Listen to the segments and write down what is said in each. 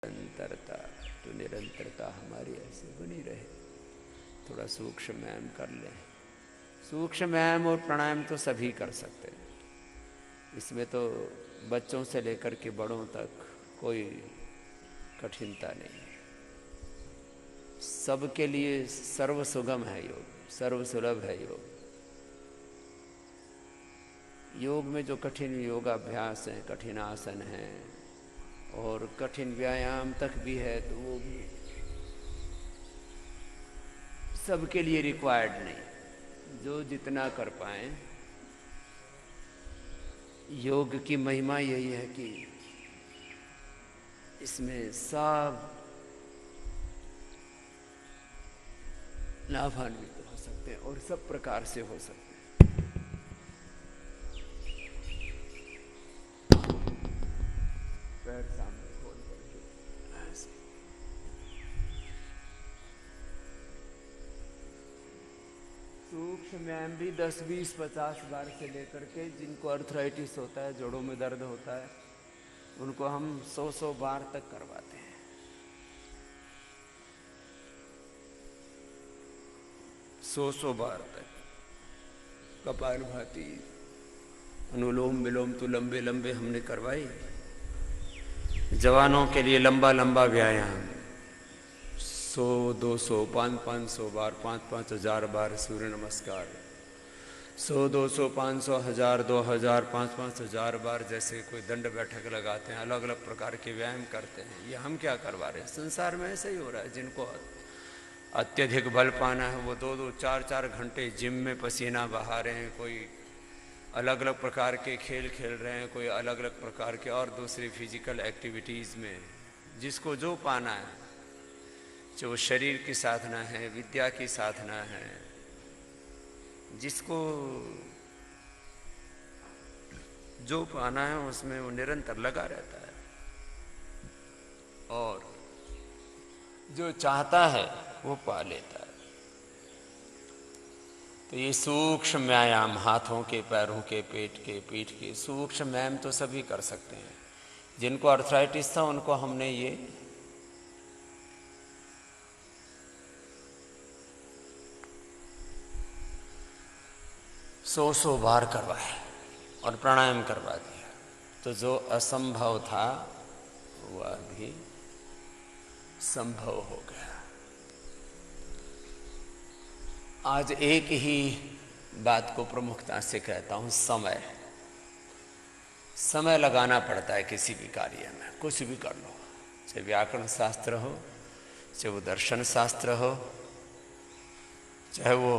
निरंतरता, तो निरंतरता हमारी ऐसे बनी रहे। थोड़ा सूक्ष्म व्यायाम कर लें। सूक्ष्म व्यायाम और प्राणायाम तो सभी कर सकते हैं, इसमें तो बच्चों से लेकर के बड़ों तक कोई कठिनता नहीं है। सबके लिए सर्व सुगम है योग, सर्व सुलभ है योग। योग में जो कठिन योगाभ्यास हैं, कठिन आसन हैं और कठिन व्यायाम तक भी है, तो वो भी सबके लिए रिक्वायर्ड नहीं, जो जितना कर पाए। योग की महिमा यही है कि इसमें सब लाभान्वित हो सकते हैं और सब प्रकार से हो सकते हैं। पैर सामने खोल करके ऐसे। सूक्ष्म व्यायाम भी 10, 20, 50 बार से लेकर के जिनको अर्थराइटिस होता है, जोड़ों में दर्द होता है, उनको हम 100 बार तक करवाते हैं। सौ बार तक कपालभाति, अनुलोम विलोम तो लंबे लंबे हमने करवाई। जवानों के लिए लंबा लंबा व्यायाम 100, 200, 500 बार, 5-5 हजार बार सूर्य नमस्कार, 100, 200, 500, 1000, 2000, 5-5 हजार बार, जैसे कोई दंड बैठक लगाते हैं, अलग अलग प्रकार के व्यायाम करते हैं। ये हम क्या करवा रहे हैं? संसार में ऐसे ही हो रहा है। जिनको अत्यधिक बल पाना है वो 2-2, 4-4 घंटे जिम में पसीना बहा रहे हैं, कोई अलग अलग प्रकार के खेल खेल रहे हैं, कोई अलग अलग प्रकार के और दूसरी फिजिकल एक्टिविटीज़ में। जिसको जो पाना है, जो शरीर की साधना है, विद्या की साधना है, जिसको जो पाना है उसमें वो निरंतर लगा रहता है। और जो चाहता है वो पा लेता है। तो ये सूक्ष्म व्यायाम, हाथों के, पैरों के, पेट के, पीठ के सूक्ष्म व्यायाम तो सभी कर सकते हैं। जिनको अर्थराइटिस था उनको हमने ये सौ बार करवाया और प्राणायाम करवा दिया। तो जो असंभव था वह भी संभव हो गया। आज एक ही बात को प्रमुखता से कहता हूं, समय। समय लगाना पड़ता है किसी भी कार्य में, कुछ भी कर लो, चाहे व्याकरण शास्त्र हो, चाहे वो दर्शन शास्त्र हो, चाहे वो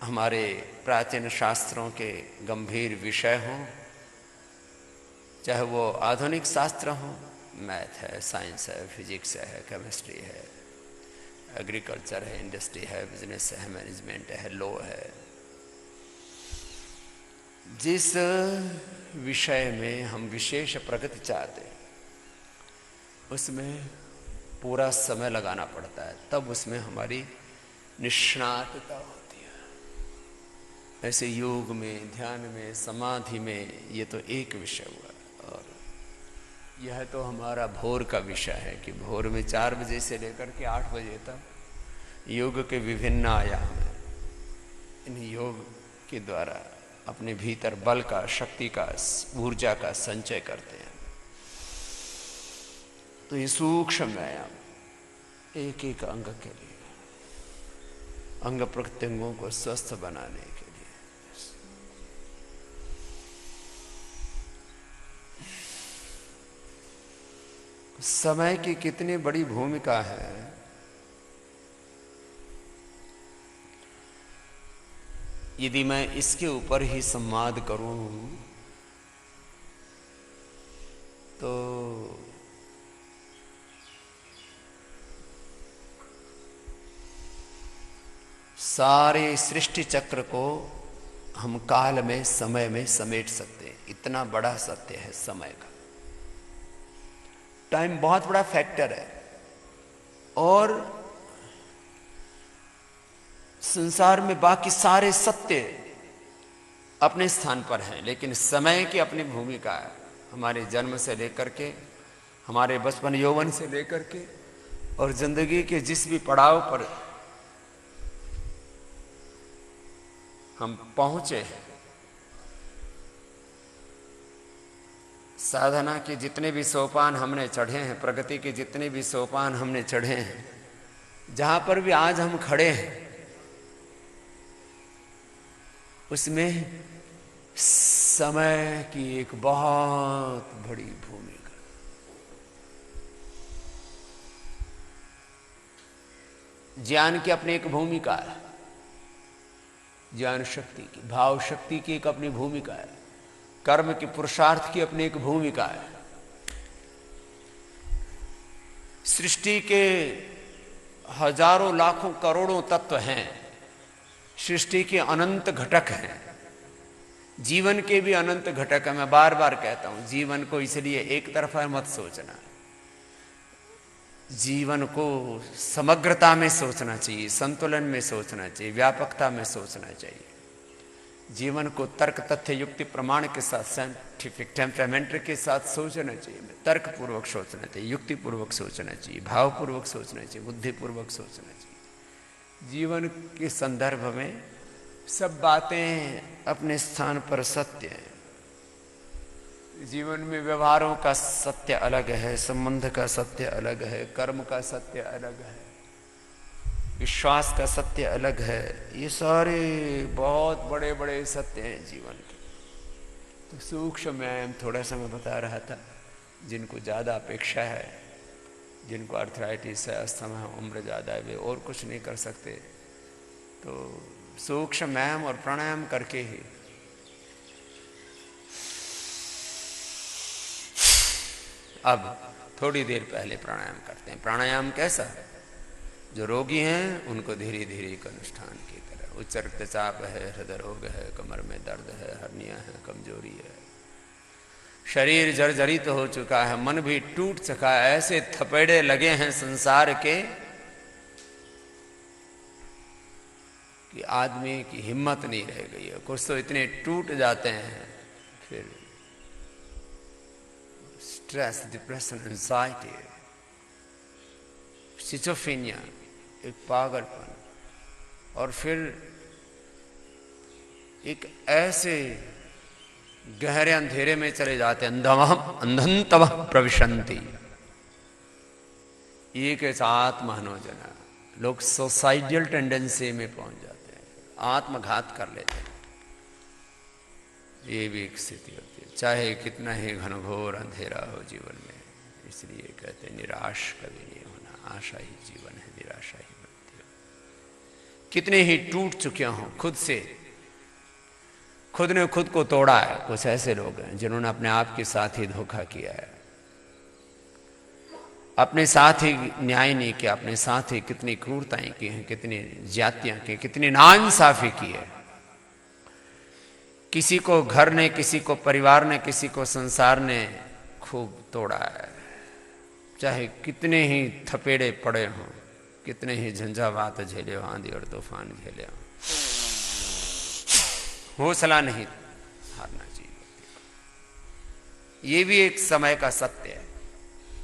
हमारे प्राचीन शास्त्रों के गंभीर विषय हों, चाहे वो आधुनिक शास्त्र हों, मैथ है, साइंस है, फिजिक्स है, केमिस्ट्री है, एग्रीकल्चर है, इंडस्ट्री है, बिजनेस है, मैनेजमेंट है, लॉ है। जिस विषय में हम विशेष प्रगति चाहते हैं उसमें पूरा समय लगाना पड़ता है, तब उसमें हमारी निष्णातता होती है। ऐसे योग में, ध्यान में, समाधि में ये तो एक विषय हुआ। और यह तो हमारा भोर का विषय है कि भोर में 4 बजे से लेकर के 8 बजे तक योग के विभिन्न आयाम हैं। इन योग के द्वारा अपने भीतर बल का, शक्ति का, ऊर्जा का संचय करते हैं। तो ये सूक्ष्म व्यायाम एक एक अंग के लिए, अंग प्रत्यंगों को स्वस्थ बनाने के लिए। समय की कितनी बड़ी भूमिका है। यदि मैं इसके ऊपर ही संवाद करूं तो सारे सृष्टि चक्र को हम काल में, समय में समेट सकते हैं। इतना बड़ा सत्य है समय का। टाइम बहुत बड़ा फैक्टर है और संसार में बाकी सारे सत्य अपने स्थान पर हैं, लेकिन समय की अपनी भूमिका है। हमारे जन्म से लेकर के हमारे बचपन यौवन से लेकर के और जिंदगी के जिस भी पड़ाव पर हम पहुंचे हैं, साधना के जितने भी सोपान हमने चढ़े हैं, प्रगति के जितने भी सोपान हमने चढ़े हैं, जहां पर भी आज हम खड़े हैं, उसमें समय की एक बहुत बड़ी भूमिका। ज्ञान की अपनी एक भूमिका है, ज्ञान शक्ति की, भाव शक्ति की एक अपनी भूमिका है, कर्म की, पुरुषार्थ की अपनी एक भूमिका है। सृष्टि के हजारों लाखों करोड़ों तत्व हैं, सृष्टि के अनंत घटक हैं, जीवन के भी अनंत घटक है। मैं बार बार कहता हूं, जीवन को इसलिए एक तरफा मत सोचना, जीवन को समग्रता में सोचना चाहिए, संतुलन में सोचना चाहिए, व्यापकता में सोचना चाहिए। जीवन को तर्क, तथ्य, युक्ति, प्रमाण के साथ, साइंटिफिक टेम्परामेंट के साथ सोचना चाहिए, तर्क पूर्वक सोचना चाहिए, युक्ति पूर्वक सोचना चाहिए, भाव पूर्वक सोचना चाहिए, बुद्धि पूर्वक सोचना चाहिए। जीवन के संदर्भ में सब बातें अपने स्थान पर सत्य हैं। जीवन में व्यवहारों का सत्य अलग है, संबंध का सत्य अलग है, कर्म का सत्य अलग है, विश्वास का सत्य अलग है। ये सारे बहुत बड़े बड़े सत्य हैं जीवन के। तो सूक्ष्म मैं थोड़ा सा मैं बता रहा था, जिनको ज़्यादा अपेक्षा है, जिनको अर्थराइटिस है, अस्थमा है, उम्र ज़्यादा है, वे और कुछ नहीं कर सकते, तो सूक्ष्म व्यायाम और प्राणायाम करके ही अब थोड़ी देर पहले प्राणायाम करते हैं। प्राणायाम कैसा है? जो रोगी हैं उनको धीरे धीरे एक अनुष्ठान की तरह। उच्च रक्तचाप है, हृदय रोग है, कमर में दर्द है, हर्निया है, कमजोरी है, शरीर जर्जरित हो चुका है, मन भी टूट चुका है, ऐसे थपेड़े लगे हैं संसार के कि आदमी की हिम्मत नहीं रह गई है। कुछ तो इतने टूट जाते हैं, फिर स्ट्रेस, डिप्रेशन, एंजाइटी, सिचोफेनिया, एक पागलपन, और फिर एक ऐसे गहरे अंधेरे में चले जाते हैं, अंधंतवः प्रविशन्ति। एक ऐसा आत्महनोजना, लोग सोसाइडियल टेंडेंसी में पहुंच जाते हैं, आत्मघात कर लेते हैं। ये भी एक स्थिति होती है, चाहे कितना ही घनघोर अंधेरा हो जीवन में। इसलिए कहते हैं निराश कभी नहीं होना, आशा ही जीवन है, निराशा ही मृत्यु। कितने ही टूट चुके हों खुद से, खुद ने खुद को तोड़ा है। कुछ ऐसे लोग हैं जिन्होंने अपने आप के साथ ही धोखा किया है, अपने साथ ही न्याय नहीं किया, अपने साथ ही कितनी क्रूरताएं की हैं, कितनी ज्यादतियां की, कितनी नाइंसाफी की है। किसी को घर ने, किसी को परिवार ने, किसी को संसार ने खूब तोड़ा है। चाहे कितने ही थपेड़े पड़े हों, कितने ही झंझावात झेले हो, आंधी और तूफान झेले हो, हौसला नहीं हारना चाहिए। ये भी एक समय का सत्य है।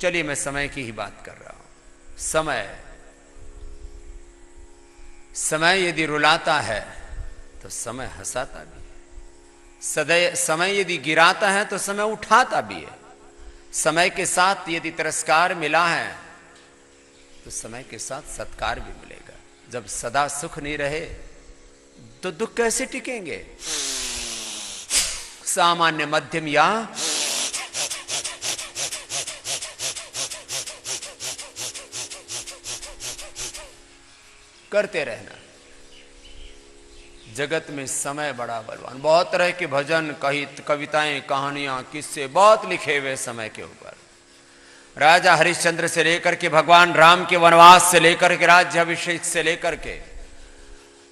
चलिए मैं समय की ही बात कर रहा हूं। समय यदि रुलाता है तो समय हंसाता भी है। समय यदि गिराता है तो समय उठाता भी है। समय के साथ यदि तिरस्कार मिला है तो समय के साथ सत्कार भी मिलेगा। जब सदा सुख नहीं रहे तो दुख कैसे टिकेंगे? सामान्य, मध्यम या करते रहना। जगत में समय बड़ा बलवान। बहुत तरह के भजन, कविताएं, कहानियां, किस्से बहुत लिखे हुए समय के ऊपर। राजा हरिश्चंद्र से लेकर के भगवान राम के वनवास से लेकर के राज्याभिषेक से लेकर के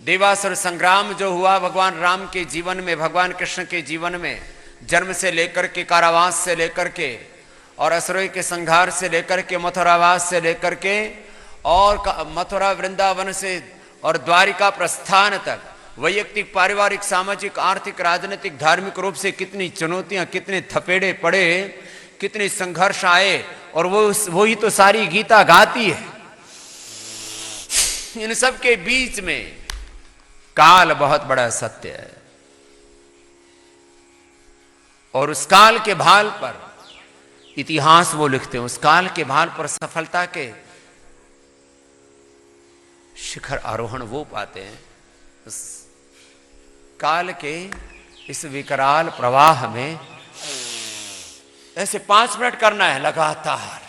देवासुर संग्राम जो हुआ भगवान राम के जीवन में, भगवान कृष्ण के जीवन में, जन्म से लेकर के कारावास से लेकर के और असुरों के संहार से लेकर के मथुरावास से लेकर के और मथुरा वृंदावन से और द्वारिका प्रस्थान तक वैयक्तिक, पारिवारिक, सामाजिक, आर्थिक, राजनीतिक, धार्मिक रूप से कितनी चुनौतियां, कितने थपेड़े पड़े, कितने संघर्ष आए, और वही तो सारी गीता गाती है। इन सब के बीच में काल बहुत बड़ा सत्य है, और उस काल के भाल पर इतिहास वो लिखते हैं, उस काल के भाल पर सफलता के शिखर आरोहण वो पाते हैं। उस काल के इस विकराल प्रवाह में ऐसे 5 मिनट करना है लगातार,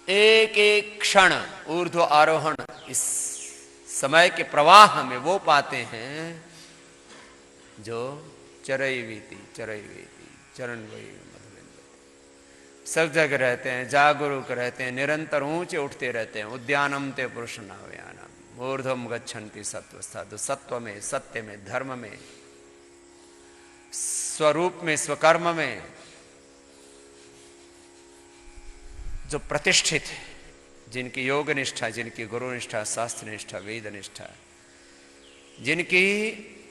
एक एक क्षण ऊर्ध्व आरोहण इस समय के प्रवाह में वो पाते हैं जो चरैवीति चरण वही मधुविंद सब जगह रहते हैं, जागरूक रहते हैं, निरंतर ऊंचे उठते रहते हैं। उद्यानम ते पुरुष नावयानम ऊर्ध्वम गच्छन्ति सत्वस्था, सत्व में, सत्य में, धर्म में, स्वरूप में, स्वकर्म में जो प्रतिष्ठित है, जिनकी योग निष्ठा, जिनकी गुरु निष्ठा, शास्त्र निष्ठा, वेद निष्ठा, जिनकी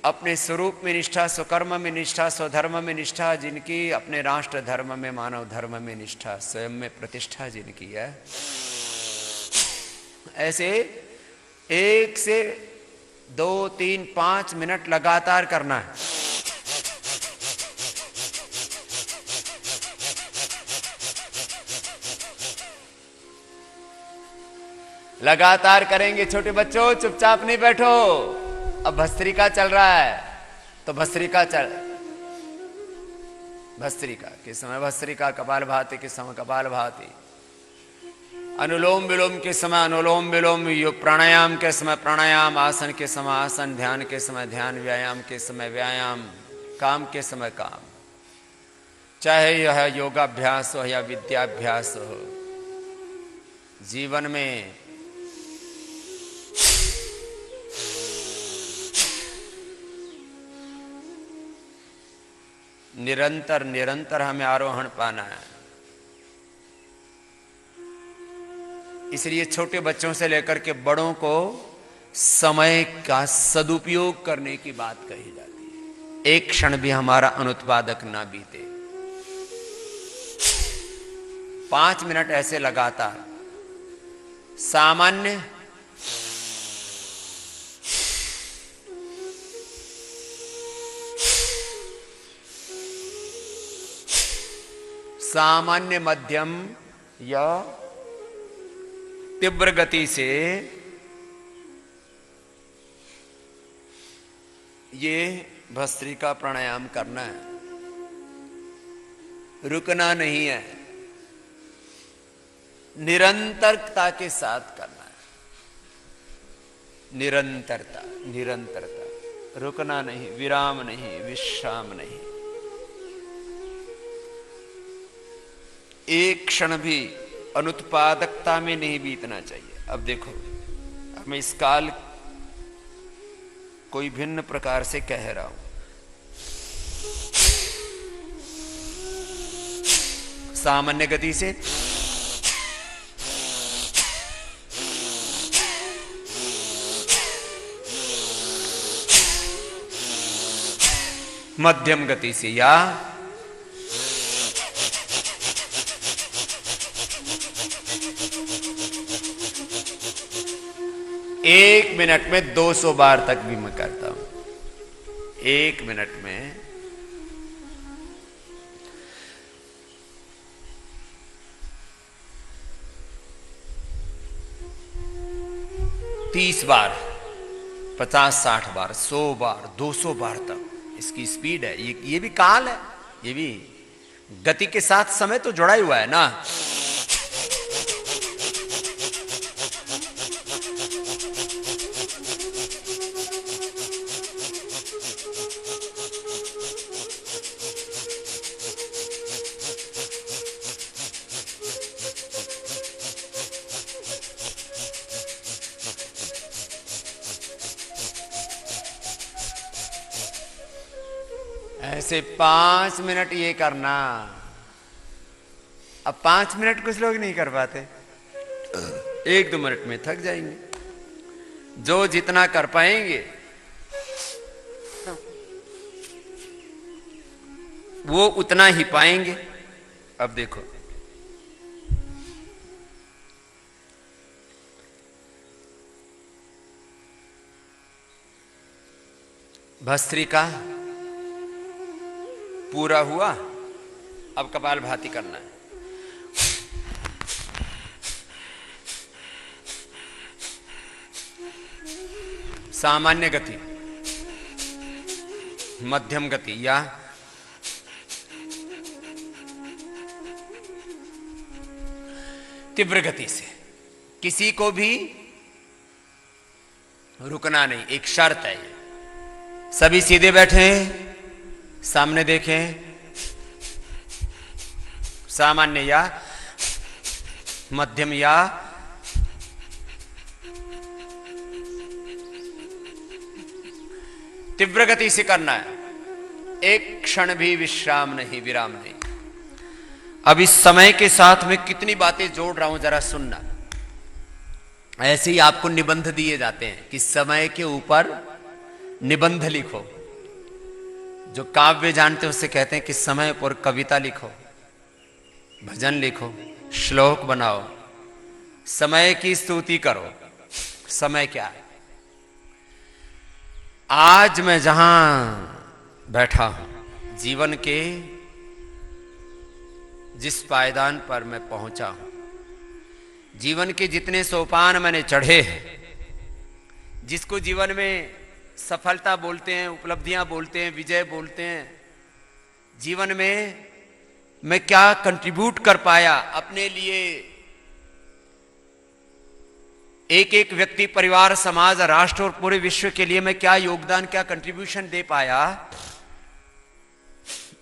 अपने स्वरूप में निष्ठा, स्वकर्म में निष्ठा, स्वधर्म में निष्ठा, जिनकी अपने राष्ट्र धर्म में, मानव धर्म में निष्ठा, स्वयं में प्रतिष्ठा जिनकी है, ऐसे 1 से 2, 3, 5 मिनट लगातार करना है। लगातार करेंगे। छोटे बच्चों चुपचाप नहीं बैठो। अब भस्त्रिका चल रहा है तो भस्त्रिका किस समय भस्त्रिका, कपालभाति किस समय कपालभाति, अनुलोम विलोम के समय अनुलोम विलोम, प्राणायाम के समय प्राणायाम, आसन के समय आसन, ध्यान के समय ध्यान, व्यायाम के समय व्यायाम, काम के समय काम, चाहे यह योगाभ्यास हो या विद्याभ्यास हो, जीवन में निरंतर निरंतर हमें आरोहण पाना है। इसलिए छोटे बच्चों से लेकर के बड़ों को समय का सदुपयोग करने की बात कही जाती है। एक क्षण भी हमारा अनुत्पादक ना बीते। 5 मिनट ऐसे लगातार सामान्य मध्यम या तीव्र गति से ये भस्त्रिका प्राणायाम करना है, रुकना नहीं है, निरंतरता के साथ करना है। निरंतरता, रुकना नहीं, विराम नहीं, विश्राम नहीं, एक क्षण भी अनुत्पादकता में नहीं बीतना चाहिए। अब देखो, मैं इस काल कोई भिन्न प्रकार से कह रहा हूं। सामान्य गति से मध्यम गति से या एक मिनट में 200 बार तक भी मैं करता हूं। 1 मिनट में 30 बार, 50-60 बार, 100 बार, 200 बार तक इसकी स्पीड है। ये भी काल है, ये भी गति के साथ समय तो जुड़ा हुआ है ना। ऐसे 5 मिनट ये करना। अब 5 मिनट कुछ लोग नहीं कर पाते, 1-2 मिनट में थक जाएंगे। जो जितना कर पाएंगे वो उतना ही पाएंगे। अब देखो, भस्त्रिका पूरा हुआ, अब कपालभाति करना है। सामान्य गति, मध्यम गति या तीव्र गति से। किसी को भी रुकना नहीं, एक शर्त है। सभी सीधे बैठे, सामने देखें, सामान्य या मध्यम या तीव्र गति से करना है। एक क्षण भी विश्राम नहीं, विराम नहीं। अब इस समय के साथ में कितनी बातें जोड़ रहा हूं, जरा सुनना। ऐसे ही आपको निबंध दिए जाते हैं कि समय के ऊपर निबंध लिखो। जो काव्य जानते हैं उससे कहते हैं कि समय पर कविता लिखो, भजन लिखो, श्लोक बनाओ, समय की स्तुति करो। समय क्या है? आज मैं जहां बैठा हूं, जीवन के जिस पायदान पर मैं पहुंचा हूं, जीवन के जितने सोपान मैंने चढ़े हैं, जिसको जीवन में सफलता बोलते हैं, उपलब्धियां बोलते हैं, विजय बोलते हैं, जीवन में मैं क्या कंट्रीब्यूट कर पाया अपने लिए, एक एक व्यक्ति, परिवार, समाज, राष्ट्र और पूरे विश्व के लिए मैं क्या योगदान, क्या कंट्रीब्यूशन दे पाया,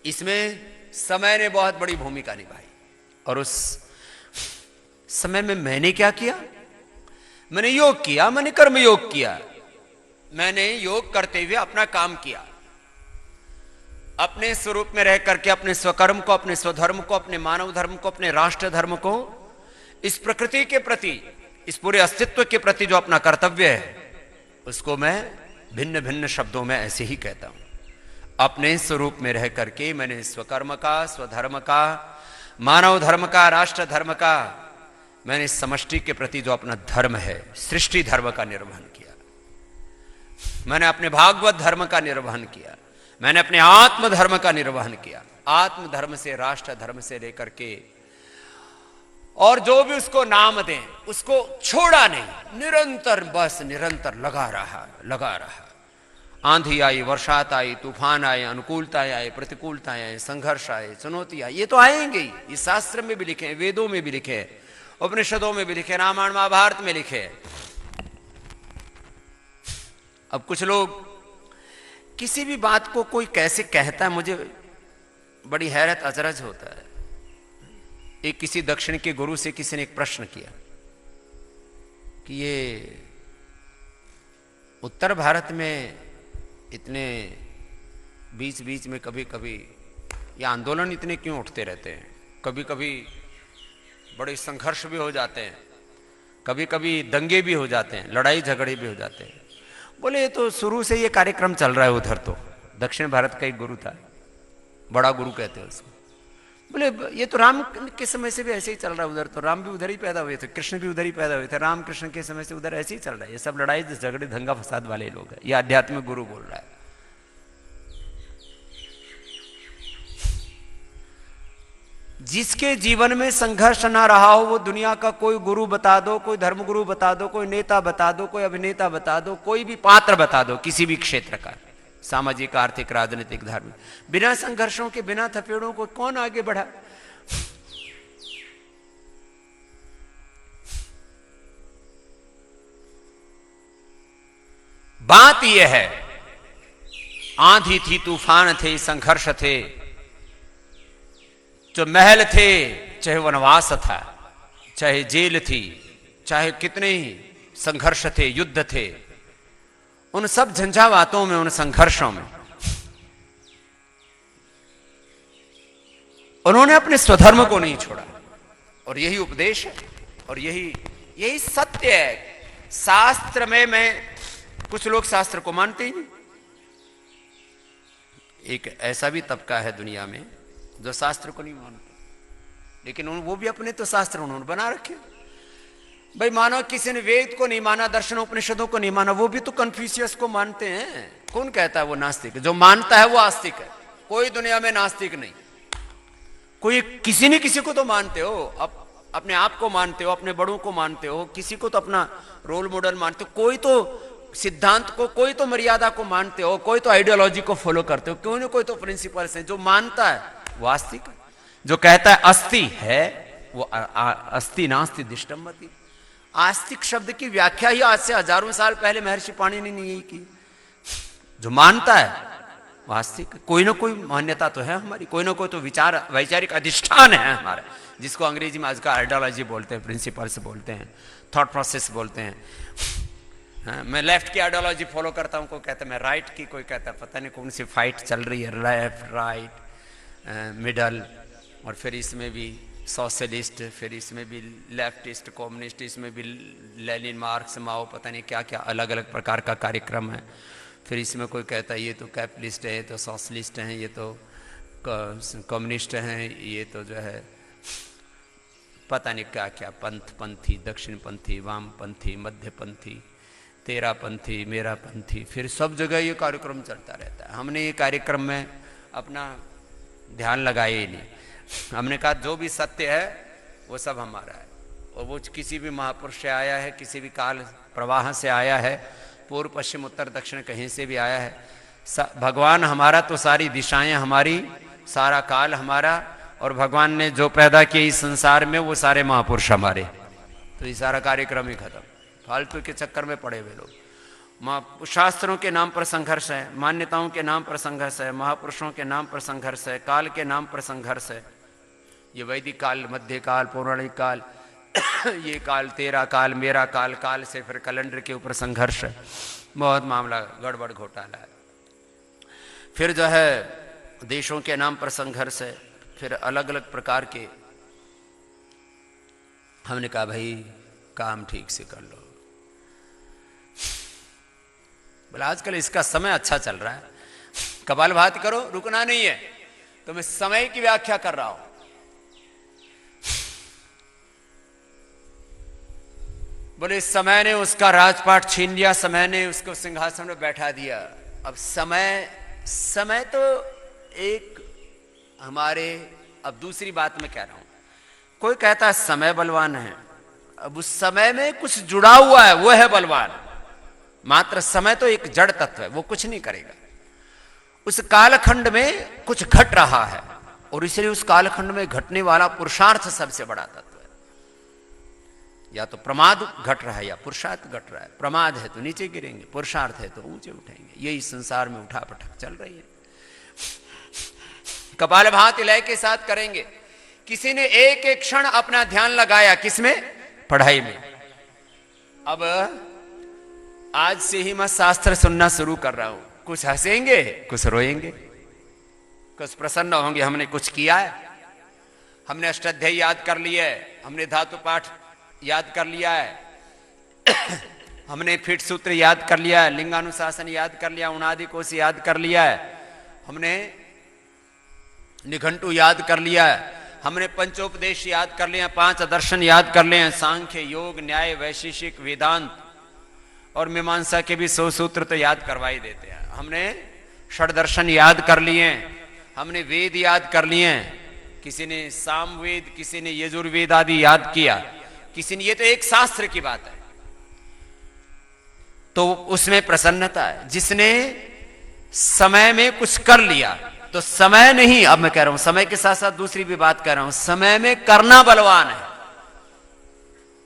इसमें समय ने बहुत बड़ी भूमिका निभाई। और उस समय में मैंने क्या किया? मैंने योग किया, मैंने कर्म योग किया। मैंने योग करते हुए अपना काम किया, अपने स्वरूप में रह करके अपने स्वकर्म को, अपने स्वधर्म को, अपने मानव धर्म को, अपने राष्ट्र धर्म को, इस प्रकृति के प्रति, इस पूरे अस्तित्व के प्रति जो अपना कर्तव्य है, उसको मैं भिन्न भिन्न शब्दों में ऐसे ही कहता हूं। अपने स्वरूप में रह करके मैंने स्वकर्म का, स्वधर्म का, मानव धर्म का, राष्ट्र धर्म का, मैंने समष्टि के प्रति जो अपना धर्म है, सृष्टि धर्म का निर्वहन किया। मैंने अपने भागवत धर्म का निर्वहन किया। मैंने अपने आत्म धर्म का निर्वहन किया। आत्म धर्म से, राष्ट्र धर्म से लेकर के, और जो भी उसको नाम दें, उसको छोड़ा नहीं, निरंतर, बस निरंतर लगा रहा, लगा रहा। आंधी आई, वर्षात आई, तूफान आए, अनुकूलताएं आए, प्रतिकूलताएं आए, संघर्ष आए, चुनौती आई, ये तो आएंगे ही। ये शास्त्र में भी लिखे हैं, वेदों में भी लिखे हैं, उपनिषदों में भी लिखे, रामायण महाभारत में लिखे। अब कुछ लोग किसी भी बात को कोई कैसे कहता है, मुझे बड़ी हैरत अचरज होता है। एक किसी दक्षिण के गुरु से किसी ने एक प्रश्न किया कि ये उत्तर भारत में इतने बीच बीच में कभी कभी ये आंदोलन इतने क्यों उठते रहते हैं, कभी कभी बड़े संघर्ष भी हो जाते हैं, कभी कभी दंगे भी हो जाते हैं, लड़ाई झगड़े भी हो जाते हैं। बोले ये तो शुरू से ये कार्यक्रम चल रहा है उधर। तो दक्षिण भारत का एक गुरु था, बड़ा गुरु कहते हैं उसको। बोले ये तो राम के समय से भी ऐसे ही चल रहा है उधर। तो राम भी उधर ही पैदा हुए थे, कृष्ण भी उधर ही पैदा हुए थे, राम कृष्ण के समय से उधर ऐसे ही चल रहा है। ये सब लड़ाई झगड़े दंगा फसाद वाले लोग हैं। ये आध्यात्मिक गुरु बोल रहा है। जिसके जीवन में संघर्ष ना रहा हो, वो दुनिया का कोई गुरु बता दो, कोई धर्म गुरु बता दो, कोई नेता बता दो, कोई अभिनेता बता दो, कोई भी पात्र बता दो, किसी भी क्षेत्र का, सामाजिक, आर्थिक, राजनीतिक, धार्मिक, बिना संघर्षों के, बिना थपेड़ों को कौन आगे बढ़ा? बात यह है, आंधी थी, तूफान थे, संघर्ष थे, जो महल थे, चाहे वनवास था, चाहे जेल थी, चाहे कितने ही संघर्ष थे, युद्ध थे, उन सब झंझावातों में, उन संघर्षों में उन्होंने अपने स्वधर्म को नहीं छोड़ा। और यही उपदेश है और यही सत्य है। शास्त्र में, मैं कुछ लोग शास्त्र को मानते ही नहीं, एक ऐसा भी तबका है दुनिया में जो शास्त्र को नहीं मानता, लेकिन वो भी अपने तो शास्त्र उन्होंने बना रखे। भाई मानो किसी ने वेद को नहीं माना, दर्शनों उपनिषदों को नहीं माना, वो भी तो कन्फ्यूशियस को मानते हैं। कौन कहता है वो नास्तिक? जो मानता है वो आस्तिक है। कोई दुनिया में नास्तिक नहीं। कोई किसी न किसी को तो मानते हो, अपने आप को मानते हो, अपने बड़ों को मानते हो, किसी को तो अपना रोल मॉडल मानते हो, कोई तो सिद्धांत को, कोई तो मर्यादा को मानते हो, कोई तो आइडियोलॉजी को फॉलो करते हो, कोई ना कोई तो प्रिंसिपल्स है। जो मानता है वो आस्तिक है। जो कहता है अस्ति है वो अस्ति नास्ति दिष्टमति। आस्तिक शब्द की व्याख्या ही आज से हजारों साल पहले महर्षि पाणिनि ने यही की। जो मानता है वो आस्तिक। कोई ना कोई मान्यता तो है हमारी, कोई ना कोई तो विचार, वैचारिक अधिष्ठान है हमारा, जिसको अंग्रेजी में आजकल आइडियोलॉजी बोलते हैं, प्रिंसिपल्स बोलते हैं, थॉट प्रोसेस बोलते हैं। हाँ, मैं लेफ्ट की आइडियोलॉजी फॉलो करता हूँ, कोई कहता है मैं राइट की, कोई कहता है पता नहीं कौन सी फाइट चल रही है, लेफ्ट राइट मिडल, और फिर इसमें भी सोशलिस्ट, फिर इसमें भी लेफ्टिस्ट, कम्युनिस्ट, इसमें भी लेनिन, मार्क्स, माओ, पता नहीं क्या क्या अलग अलग प्रकार का कार्यक्रम है। फिर इसमें कोई कहता है ये तो कैपिटलिस्ट है, ये तो सोशलिस्ट हैं, ये तो कम्युनिस्ट हैं, ये तो जो है पता नहीं क्या क्या, पंथी, दक्षिण पंथी, वाम पंथी, मध्य पंथी, तेरा पंथी, मेरा पंथी, फिर सब जगह ये कार्यक्रम चलता रहता है। हमने ये कार्यक्रम में अपना ध्यान लगाया ही नहीं। हमने कहा जो भी सत्य है वो सब हमारा है, और वो किसी भी महापुरुष से आया है, किसी भी काल प्रवाह से आया है, पूर्व पश्चिम उत्तर दक्षिण कहीं से भी आया है। भगवान हमारा तो सारी दिशाएं हमारी, सारा काल हमारा, और भगवान ने जो पैदा किया इस संसार में वो सारे महापुरुष हमारे। तो ये सारा कार्यक्रम ही खत्म। फालतू के चक्कर में पड़े हुए लोग। शास्त्रों के नाम पर संघर्ष है, मान्यताओं के नाम पर संघर्ष है, महापुरुषों के नाम पर संघर्ष है, काल के नाम पर संघर्ष है। ये वैदिक काल, मध्य काल, पौराणिक काल, ये काल, तेरा काल, मेरा काल, काल से फिर कैलेंडर के ऊपर संघर्ष है। बहुत मामला गड़बड़ घोटाला है। फिर जो है देशों के नाम पर संघर्ष है, फिर अलग अलग प्रकार के। हमने कहा भाई काम ठीक से कर लो। बोला आजकल इसका समय अच्छा चल रहा है, कपालभाति करो, रुकना नहीं है। तो मैं समय की व्याख्या कर रहा हूं। बोले इस समय ने उसका राजपाट छीन लिया, समय ने उसको सिंहासन में बैठा दिया। अब समय तो एक हमारे, अब दूसरी बात मैं कह रहा हूं, कोई कहता है समय बलवान है। अब उस समय में कुछ जुड़ा हुआ है, वो है बलवान। मात्र समय तो एक जड़ तत्व है, वो कुछ नहीं करेगा। उस कालखंड में कुछ घट रहा है, और इसलिए उस कालखंड में घटने वाला पुरुषार्थ सबसे बड़ा तत्व है। या तो प्रमाद घट रहा है या पुरुषार्थ घट रहा है। प्रमाद है तो नीचे गिरेंगे, पुरुषार्थ है तो ऊंचे उठेंगे। यही संसार में उठा पटक चल रही है। कपालभाति लय के साथ करेंगे। किसी ने एक एक क्षण अपना ध्यान लगाया, किसमें? पढ़ाई में। अब आज से ही मैं शास्त्र सुनना शुरू कर रहा हूं। कुछ हंसेंगे, कुछ रोएंगे, कुछ प्रसन्न होंगे, हमने कुछ किया है। हमने अष्टाध्यायी याद कर लिया है, हमने धातु पाठ याद कर लिया है, हमने फीट सूत्र याद कर लिया है, लिंगानुशासन याद कर लिया, उनादि कोश याद कर लिया है, हमने निघंटु याद कर लिया है, हमने पंचोपदेश याद कर लिए हैं, 5 दर्शन याद कर लिए हैं, सांख्य, योग, न्याय, वैशेषिक, वेदांत और मीमांसा के भी 100 सूत्र तो याद करवा ही देते हैं। हमने षड दर्शन याद कर लिए हैं, हमने वेद याद कर लिए हैं। किसी ने सामवेद, किसी ने यजुर्वेद आदि याद किया, किसी ने, ये तो एक शास्त्र की बात है, तो उसमें प्रसन्नता है। जिसने समय में कुछ कर लिया, तो समय नहीं, अब मैं कह रहा हूं समय के साथ साथ दूसरी भी बात कर रहा हूं, समय में करना बलवान है।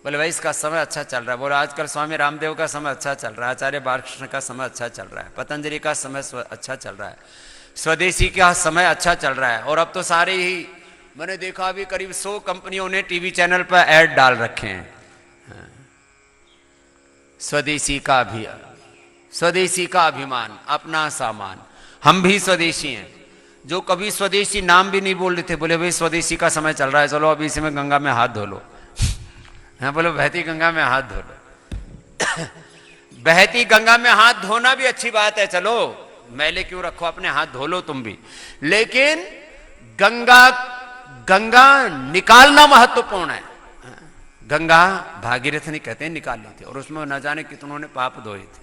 बोले भाई इसका समय अच्छा चल रहा है। बोले आजकल स्वामी रामदेव का समय अच्छा चल रहा है, आचार्य बालकृष्ण का समय अच्छा चल रहा है, पतंजलि का समय अच्छा चल रहा है, स्वदेशी का समय अच्छा चल रहा है। और अब तो सारे ही, मैंने देखा अभी करीब 100 कंपनियों ने टीवी चैनल पर ऐड डाल रखे हैं, स्वदेशी का अभियान, स्वदेशी का अभिमान, अपना सामान। हम भी स्वदेशी हैं। जो कभी स्वदेशी नाम भी नहीं बोल रहे थे, बोले भाई स्वदेशी का समय चल रहा है, चलो अभी इसमें गंगा में हाथ धो लो। हाँ बोलो बहती गंगा में हाथ धो लो। बहती गंगा में हाथ धोना भी अच्छी बात है, चलो मैले क्यों रखो, अपने हाथ धो लो तुम भी। लेकिन गंगा निकालना महत्वपूर्ण है। गंगा भागीरथ ने कहते हैं निकाल ली थी, और उसमें न जाने कितनों ने पाप धोए थे।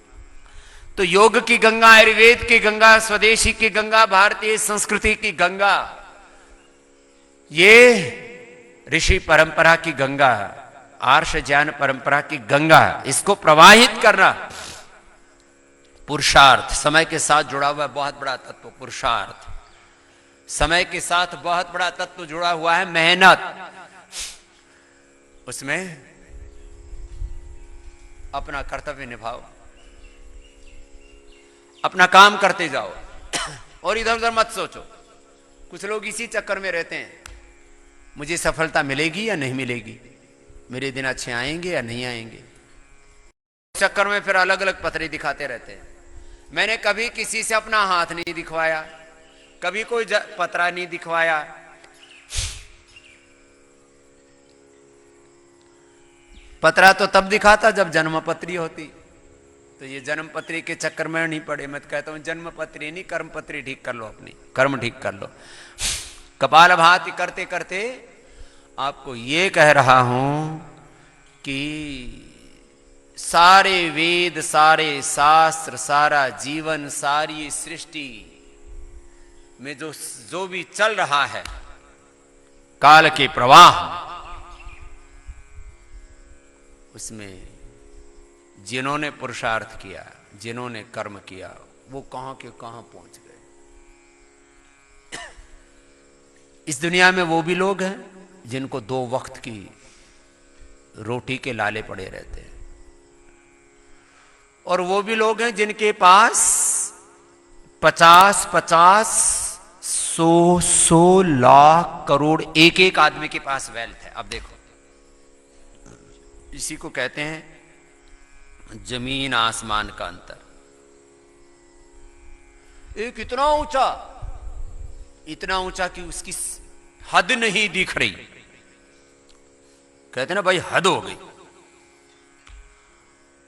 तो योग की गंगा, आयुर्वेद की गंगा, स्वदेशी की गंगा, भारतीय संस्कृति की गंगा, ये ऋषि परंपरा की गंगा, आर्ष ज्ञान परंपरा की गंगा, इसको प्रवाहित करना पुरुषार्थ, समय के साथ जुड़ा हुआ बहुत बड़ा तत्व पुरुषार्थ। समय के साथ बहुत बड़ा तत्व जुड़ा हुआ है मेहनत। उसमें अपना कर्तव्य निभाओ, अपना काम करते जाओ और इधर उधर मत सोचो। कुछ लोग इसी चक्कर में रहते हैं, मुझे सफलता मिलेगी या नहीं मिलेगी, मेरे दिन अच्छे आएंगे या नहीं आएंगे। चक्कर में फिर अलग अलग पत्रे दिखाते रहते हैं। मैंने कभी किसी से अपना हाथ नहीं दिखवाया, कभी कोई पतरा नहीं दिखवाया। पतरा तो तब दिखाता जब जन्मपत्री होती, तो ये जन्मपत्री के चक्कर में नहीं पड़े। मैं कहता हूं जन्मपत्री नहीं, कर्मपत्री ठीक कर लो, अपनी कर्म ठीक कर लो। कपालभाति करते करते आपको ये कह रहा हूं कि सारे वेद, सारे शास्त्र, सारा जीवन, सारी सृष्टि में जो भी चल रहा है काल के प्रवाह, उसमें जिन्होंने पुरुषार्थ किया, जिन्होंने कर्म किया, वो कहां के कहां पहुंच गए। इस दुनिया में वो भी लोग हैं जिनको 2 वक्त की रोटी के लाले पड़े रहते हैं, और वो भी लोग हैं जिनके पास 50-50, 100 लाख करोड़ एक एक आदमी के पास वेल्थ है। अब देखो, इसी को कहते हैं जमीन आसमान का अंतर। एक इतना ऊंचा कि उसकी हद नहीं दिख रही। कहते ना भाई हद हो गई।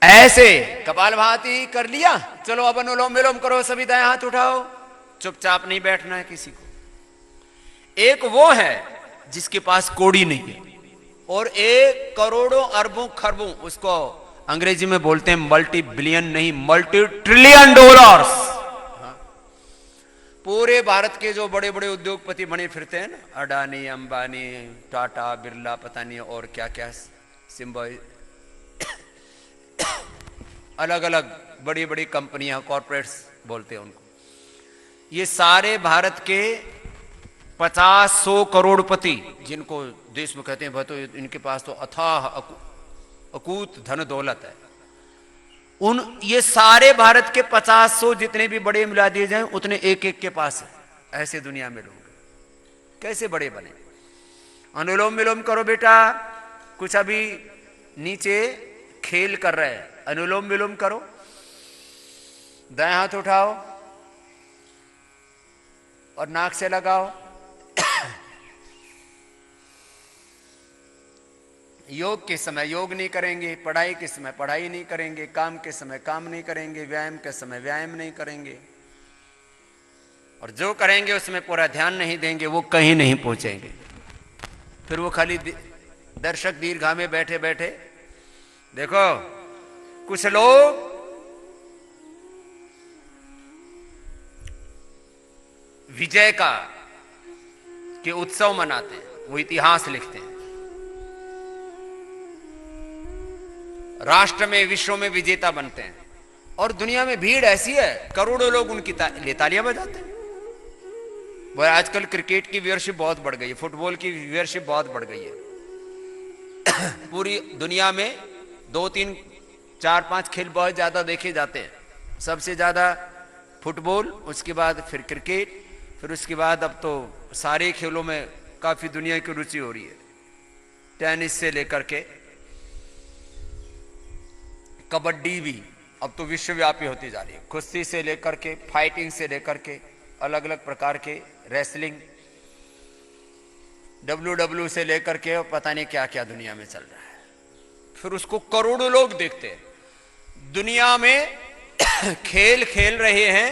ऐसे कपालभाति कर लिया, चलो अब अनुलोम विलोम करो, सभी दाएं हाथ उठाओ, चुपचाप नहीं बैठना है किसी को। एक वो है जिसके पास कौड़ी नहीं है, और एक करोड़ों अरबों खरबों, उसको अंग्रेजी में बोलते हैं मल्टी बिलियन नहीं, मल्टी ट्रिलियन डॉलर्स। पूरे भारत के जो बड़े बड़े उद्योगपति बने फिरते हैं ना, अडानी, अंबानी, टाटा, बिरला, पता नहीं और क्या क्या सिंबल, अलग अलग बड़ी बड़ी कंपनियां, कॉर्पोरेट्स बोलते हैं उनको। ये सारे भारत के 50-100 करोड़पति, जिनको देश में कहते हैं भाई तो इनके पास तो अथाह अकूत धन दौलत है, ये सारे भारत के 50-100 जितने भी बड़े मिला दिए जाएं, उतने एक एक के पास है। ऐसे दुनिया में लोग कैसे बड़े बने। अनुलोम विलोम करो बेटा, कुछ अभी नीचे खेल कर रहे हैं, अनुलोम विलोम करो, दाएं हाथ उठाओ और नाक से लगाओ। योग के समय योग नहीं करेंगे, पढ़ाई के समय पढ़ाई नहीं करेंगे, काम के समय काम नहीं करेंगे, व्यायाम के समय व्यायाम नहीं करेंगे, और जो करेंगे उसमें पूरा ध्यान नहीं देंगे, वो कहीं नहीं पहुंचेंगे। फिर वो खाली दर्शक दीर्घा में बैठे बैठे। देखो कुछ लोग विजय के उत्सव मनाते हैं, वो इतिहास लिखते हैं, राष्ट्र में विश्व में विजेता बनते हैं, और दुनिया में भीड़ ऐसी है करोड़ों लोग उनकी तालियां बजाते हैं। वह आजकल क्रिकेट की व्यूअरशिप बहुत बढ़ गई है, फुटबॉल की व्यूअरशिप बहुत बढ़ गई है। पूरी दुनिया में 2, 3, 4, 5 खेल बहुत ज्यादा देखे जाते हैं। सबसे ज्यादा फुटबॉल, उसके बाद फिर क्रिकेट, फिर उसके बाद अब तो सारे खेलों में काफी दुनिया की रुचि हो रही है। टेनिस से लेकर के कबड्डी भी अब तो विश्वव्यापी होती जा रही है। कुश्ती से लेकर के, फाइटिंग से लेकर के, अलग अलग प्रकार के, रेसलिंग, WWE से लेकर के, पता नहीं क्या क्या दुनिया में चल रहा है। फिर उसको करोड़ों लोग देखते हैं। दुनिया में खेल खेल रहे हैं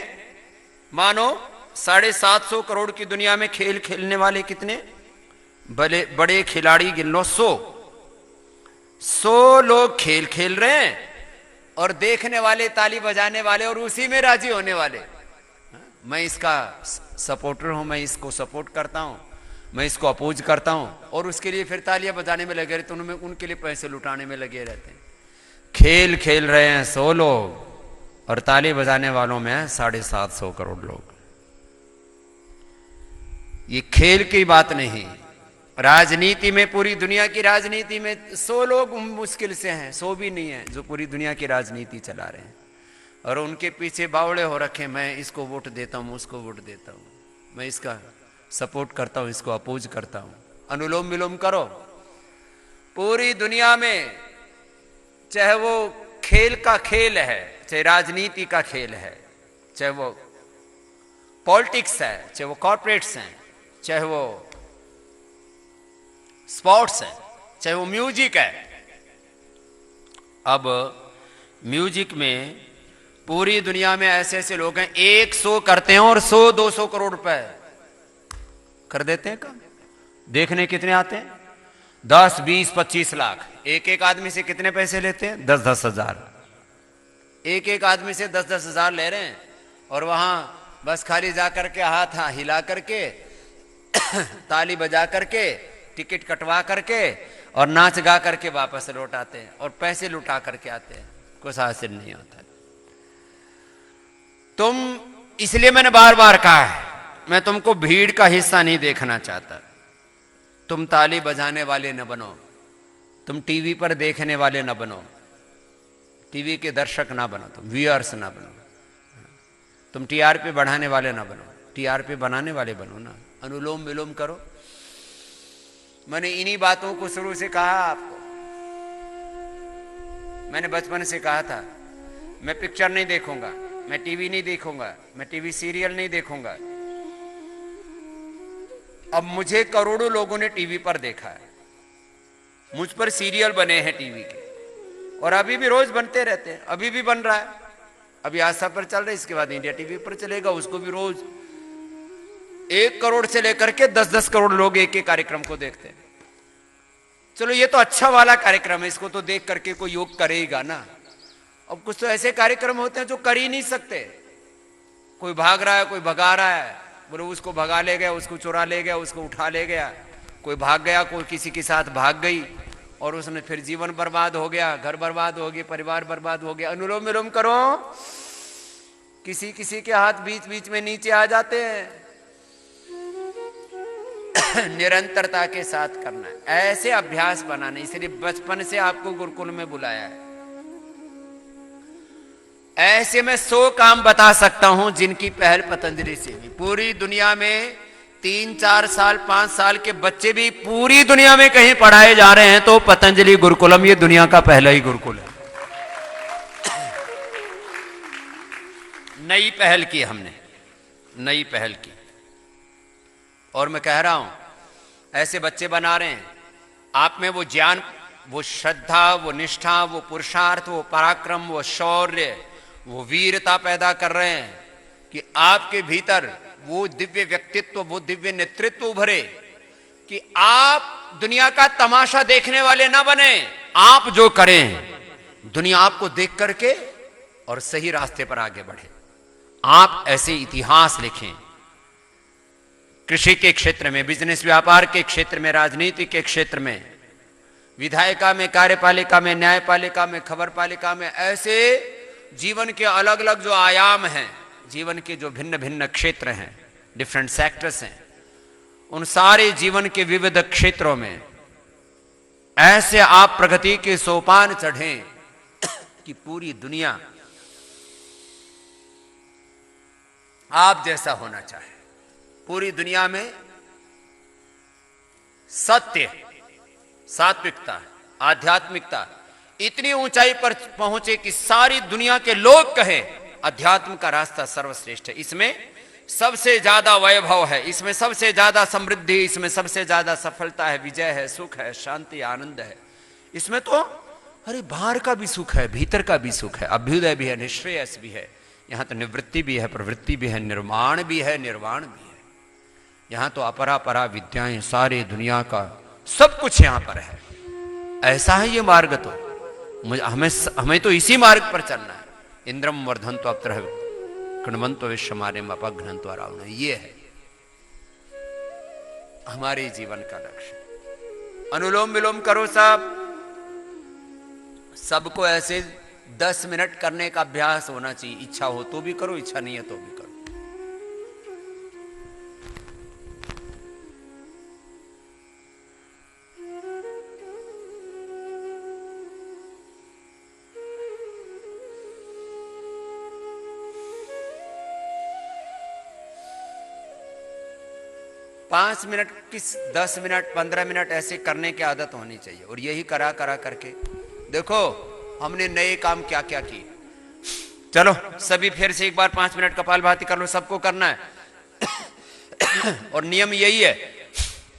मानो 750 करोड़ की दुनिया में खेल खेलने वाले कितने बड़े बड़े खिलाड़ी गिन लो, 100 लोग खेल खेल रहे हैं और देखने वाले, ताली बजाने वाले और उसी में राजी होने वाले। मैं इसका सपोर्टर हूं, मैं इसको सपोर्ट करता हूं, मैं इसको अपोज करता हूं, और उसके लिए फिर तालियां बजाने में लगे रहते, उनमें उनके लिए पैसे लुटाने में लगे रहते हैं। खेल खेल रहे हैं 100 लोग और ताली बजाने वालों में 750 करोड़ लोग। ये खेल की बात नहीं। राजनीति में, पूरी दुनिया की राजनीति में 100 लोग मुश्किल से हैं, 100 भी नहीं है जो पूरी दुनिया की राजनीति चला रहे हैं, और उनके पीछे बावड़े हो रखे, मैं इसको वोट देता हूं, उसको वोट देता हूं, मैं इसका सपोर्ट करता हूं, इसको अपोज करता हूं। अनुलोम विलोम करो। पूरी दुनिया में चाहे वो खेल का खेल है, चाहे राजनीति का खेल है, चाहे वो पॉलिटिक्स है, चाहे वो कॉर्पोरेट्स हैं, चाहे वो स्पोर्ट्स है, चाहे वो म्यूजिक है। अब म्यूजिक में पूरी दुनिया में ऐसे ऐसे लोग हैं, 100 करते हैं और 100-200 करोड़ रुपए कर देते हैं काम। देखने कितने आते हैं? 10, 20, 25 लाख। एक एक आदमी से कितने पैसे लेते हैं? 10-10 हजार। एक एक आदमी से 10-10 हजार ले रहे हैं, और वहां बस खाली जा करके हाथ हिला करके ताली बजा करके टिकट कटवा करके और नाच गा करके वापस लौट आते हैं और पैसे लुटा करके आते हैं। कुछ हासिल नहीं होता। तुम, इसलिए मैंने बार बार कहा है, मैं तुमको भीड़ का हिस्सा नहीं देखना चाहता। तुम ताली बजाने वाले न बनो, तुम टीवी पर देखने वाले न बनो, टीवी के दर्शक ना बनो, तुम व्यूअर्स ना बनो, तुम टीआरपी बढ़ाने वाले ना बनो, टीआरपी बनाने वाले बनो ना। अनुलोम विलोम करो। मैंने इन्हीं बातों को शुरू से कहा आपको। मैंने बचपन से कहा था, मैं पिक्चर नहीं देखूंगा, मैं टीवी नहीं देखूंगा, मैं टीवी सीरियल नहीं देखूंगा। अब मुझे करोड़ों लोगों ने टीवी पर देखा है, मुझ पर सीरियल बने हैं टीवी के, और अभी भी रोज बनते रहते हैं, अभी भी बन रहा है। अभी आस्था पर चल रहा है, इसके बाद इंडिया टीवी पर चलेगा, उसको भी रोज 1 करोड़ से लेकर के 10-10 करोड़ लोग एक एक कार्यक्रम को देखते हैं। चलो ये तो अच्छा वाला कार्यक्रम है, इसको तो देख करके कोई योग करेगा ना। अब कुछ तो ऐसे कार्यक्रम होते हैं जो कर ही नहीं सकते। कोई भाग रहा है, कोई भगा रहा है, बोलो उसको भगा ले गया, उसको चुरा ले गया, उसको उठा ले गया, कोई भाग गया, कोई किसी के साथ भाग गई, और उसने फिर जीवन बर्बाद हो गया, घर बर्बाद हो गया, परिवार बर्बाद हो गया। अनुलोम विलोम करो। किसी किसी के हाथ बीच बीच में नीचे आ जाते हैं। निरंतरता के साथ करना है, ऐसे अभ्यास बनाने। इसलिए बचपन से आपको गुरुकुल में बुलाया है। ऐसे मैं 100 काम बता सकता हूं जिनकी पहल पतंजलि से हुई। पूरी दुनिया में 3-4 साल 5 साल के बच्चे भी पूरी दुनिया में कहीं पढ़ाए जा रहे हैं, तो पतंजलि गुरुकुलम ये दुनिया का पहला ही गुरुकुल है। नई पहल की हमने, नई पहल की। और मैं कह रहा हूं, ऐसे बच्चे बना रहे हैं, आप में वो ज्ञान, वो श्रद्धा, वो निष्ठा, वो पुरुषार्थ, वो पराक्रम, वो शौर्य, वो वीरता पैदा कर रहे हैं कि आपके भीतर वो दिव्य व्यक्तित्व, वो दिव्य नेतृत्व उभरे कि आप दुनिया का तमाशा देखने वाले ना बने। आप जो करें, दुनिया आपको देख करके और सही रास्ते पर आगे बढ़े। आप ऐसे इतिहास लिखें, कृषि के क्षेत्र में, बिजनेस व्यापार के क्षेत्र में, राजनीति के क्षेत्र में, विधायिका में, कार्यपालिका में, न्यायपालिका में, खबरपालिका में, ऐसे जीवन के अलग अलग जो आयाम हैं, जीवन के जो भिन्न भिन्न क्षेत्र हैं, डिफरेंट सेक्टर्स हैं, उन सारे जीवन के विविध क्षेत्रों में ऐसे आप प्रगति के सोपान चढ़ें कि पूरी दुनिया आप जैसा होना चाहे। पूरी दुनिया में सत्य, सात्विकता, आध्यात्मिकता इतनी ऊंचाई पर पहुंचे कि सारी दुनिया के लोग कहें अध्यात्म का रास्ता सर्वश्रेष्ठ है, इसमें सबसे ज्यादा वैभव है, इसमें सबसे ज्यादा समृद्धि, इसमें सबसे ज्यादा सफलता है, विजय है, सुख है, शांति, आनंद है। इसमें तो अरे बाहर का भी सुख है, भीतर का भी सुख है, अभ्युदय भी है, निश्रेयस भी है, यहाँ तो निवृत्ति भी है, प्रवृत्ति भी है, निर्माण भी है, निर्वाण भी है। यहाँ तो अपरा परा विद्याएं, सारे दुनिया का सब कुछ यहाँ पर है। ऐसा है ये मार्ग। तो हमें तो इसी मार्ग पर चलना है। इंद्रम वर्धन्तो अत्र कृण्वन्तो विश्वमार्यम अपघ्नन्तो रावण, ये है हमारे जीवन का लक्ष्य। अनुलोम विलोम करो सब, सबको ऐसे 10 मिनट करने का अभ्यास होना चाहिए। इच्छा हो तो भी करो, इच्छा नहीं है तो भी करो। पांच मिनट की 10 मिनट 15 मिनट ऐसे करने की आदत होनी चाहिए। और यही करा करके देखो हमने नए काम क्या क्या किए। चलो सभी फिर से एक बार 5 मिनट कपालभाति कर लो, सबको करना है। और नियम यही है,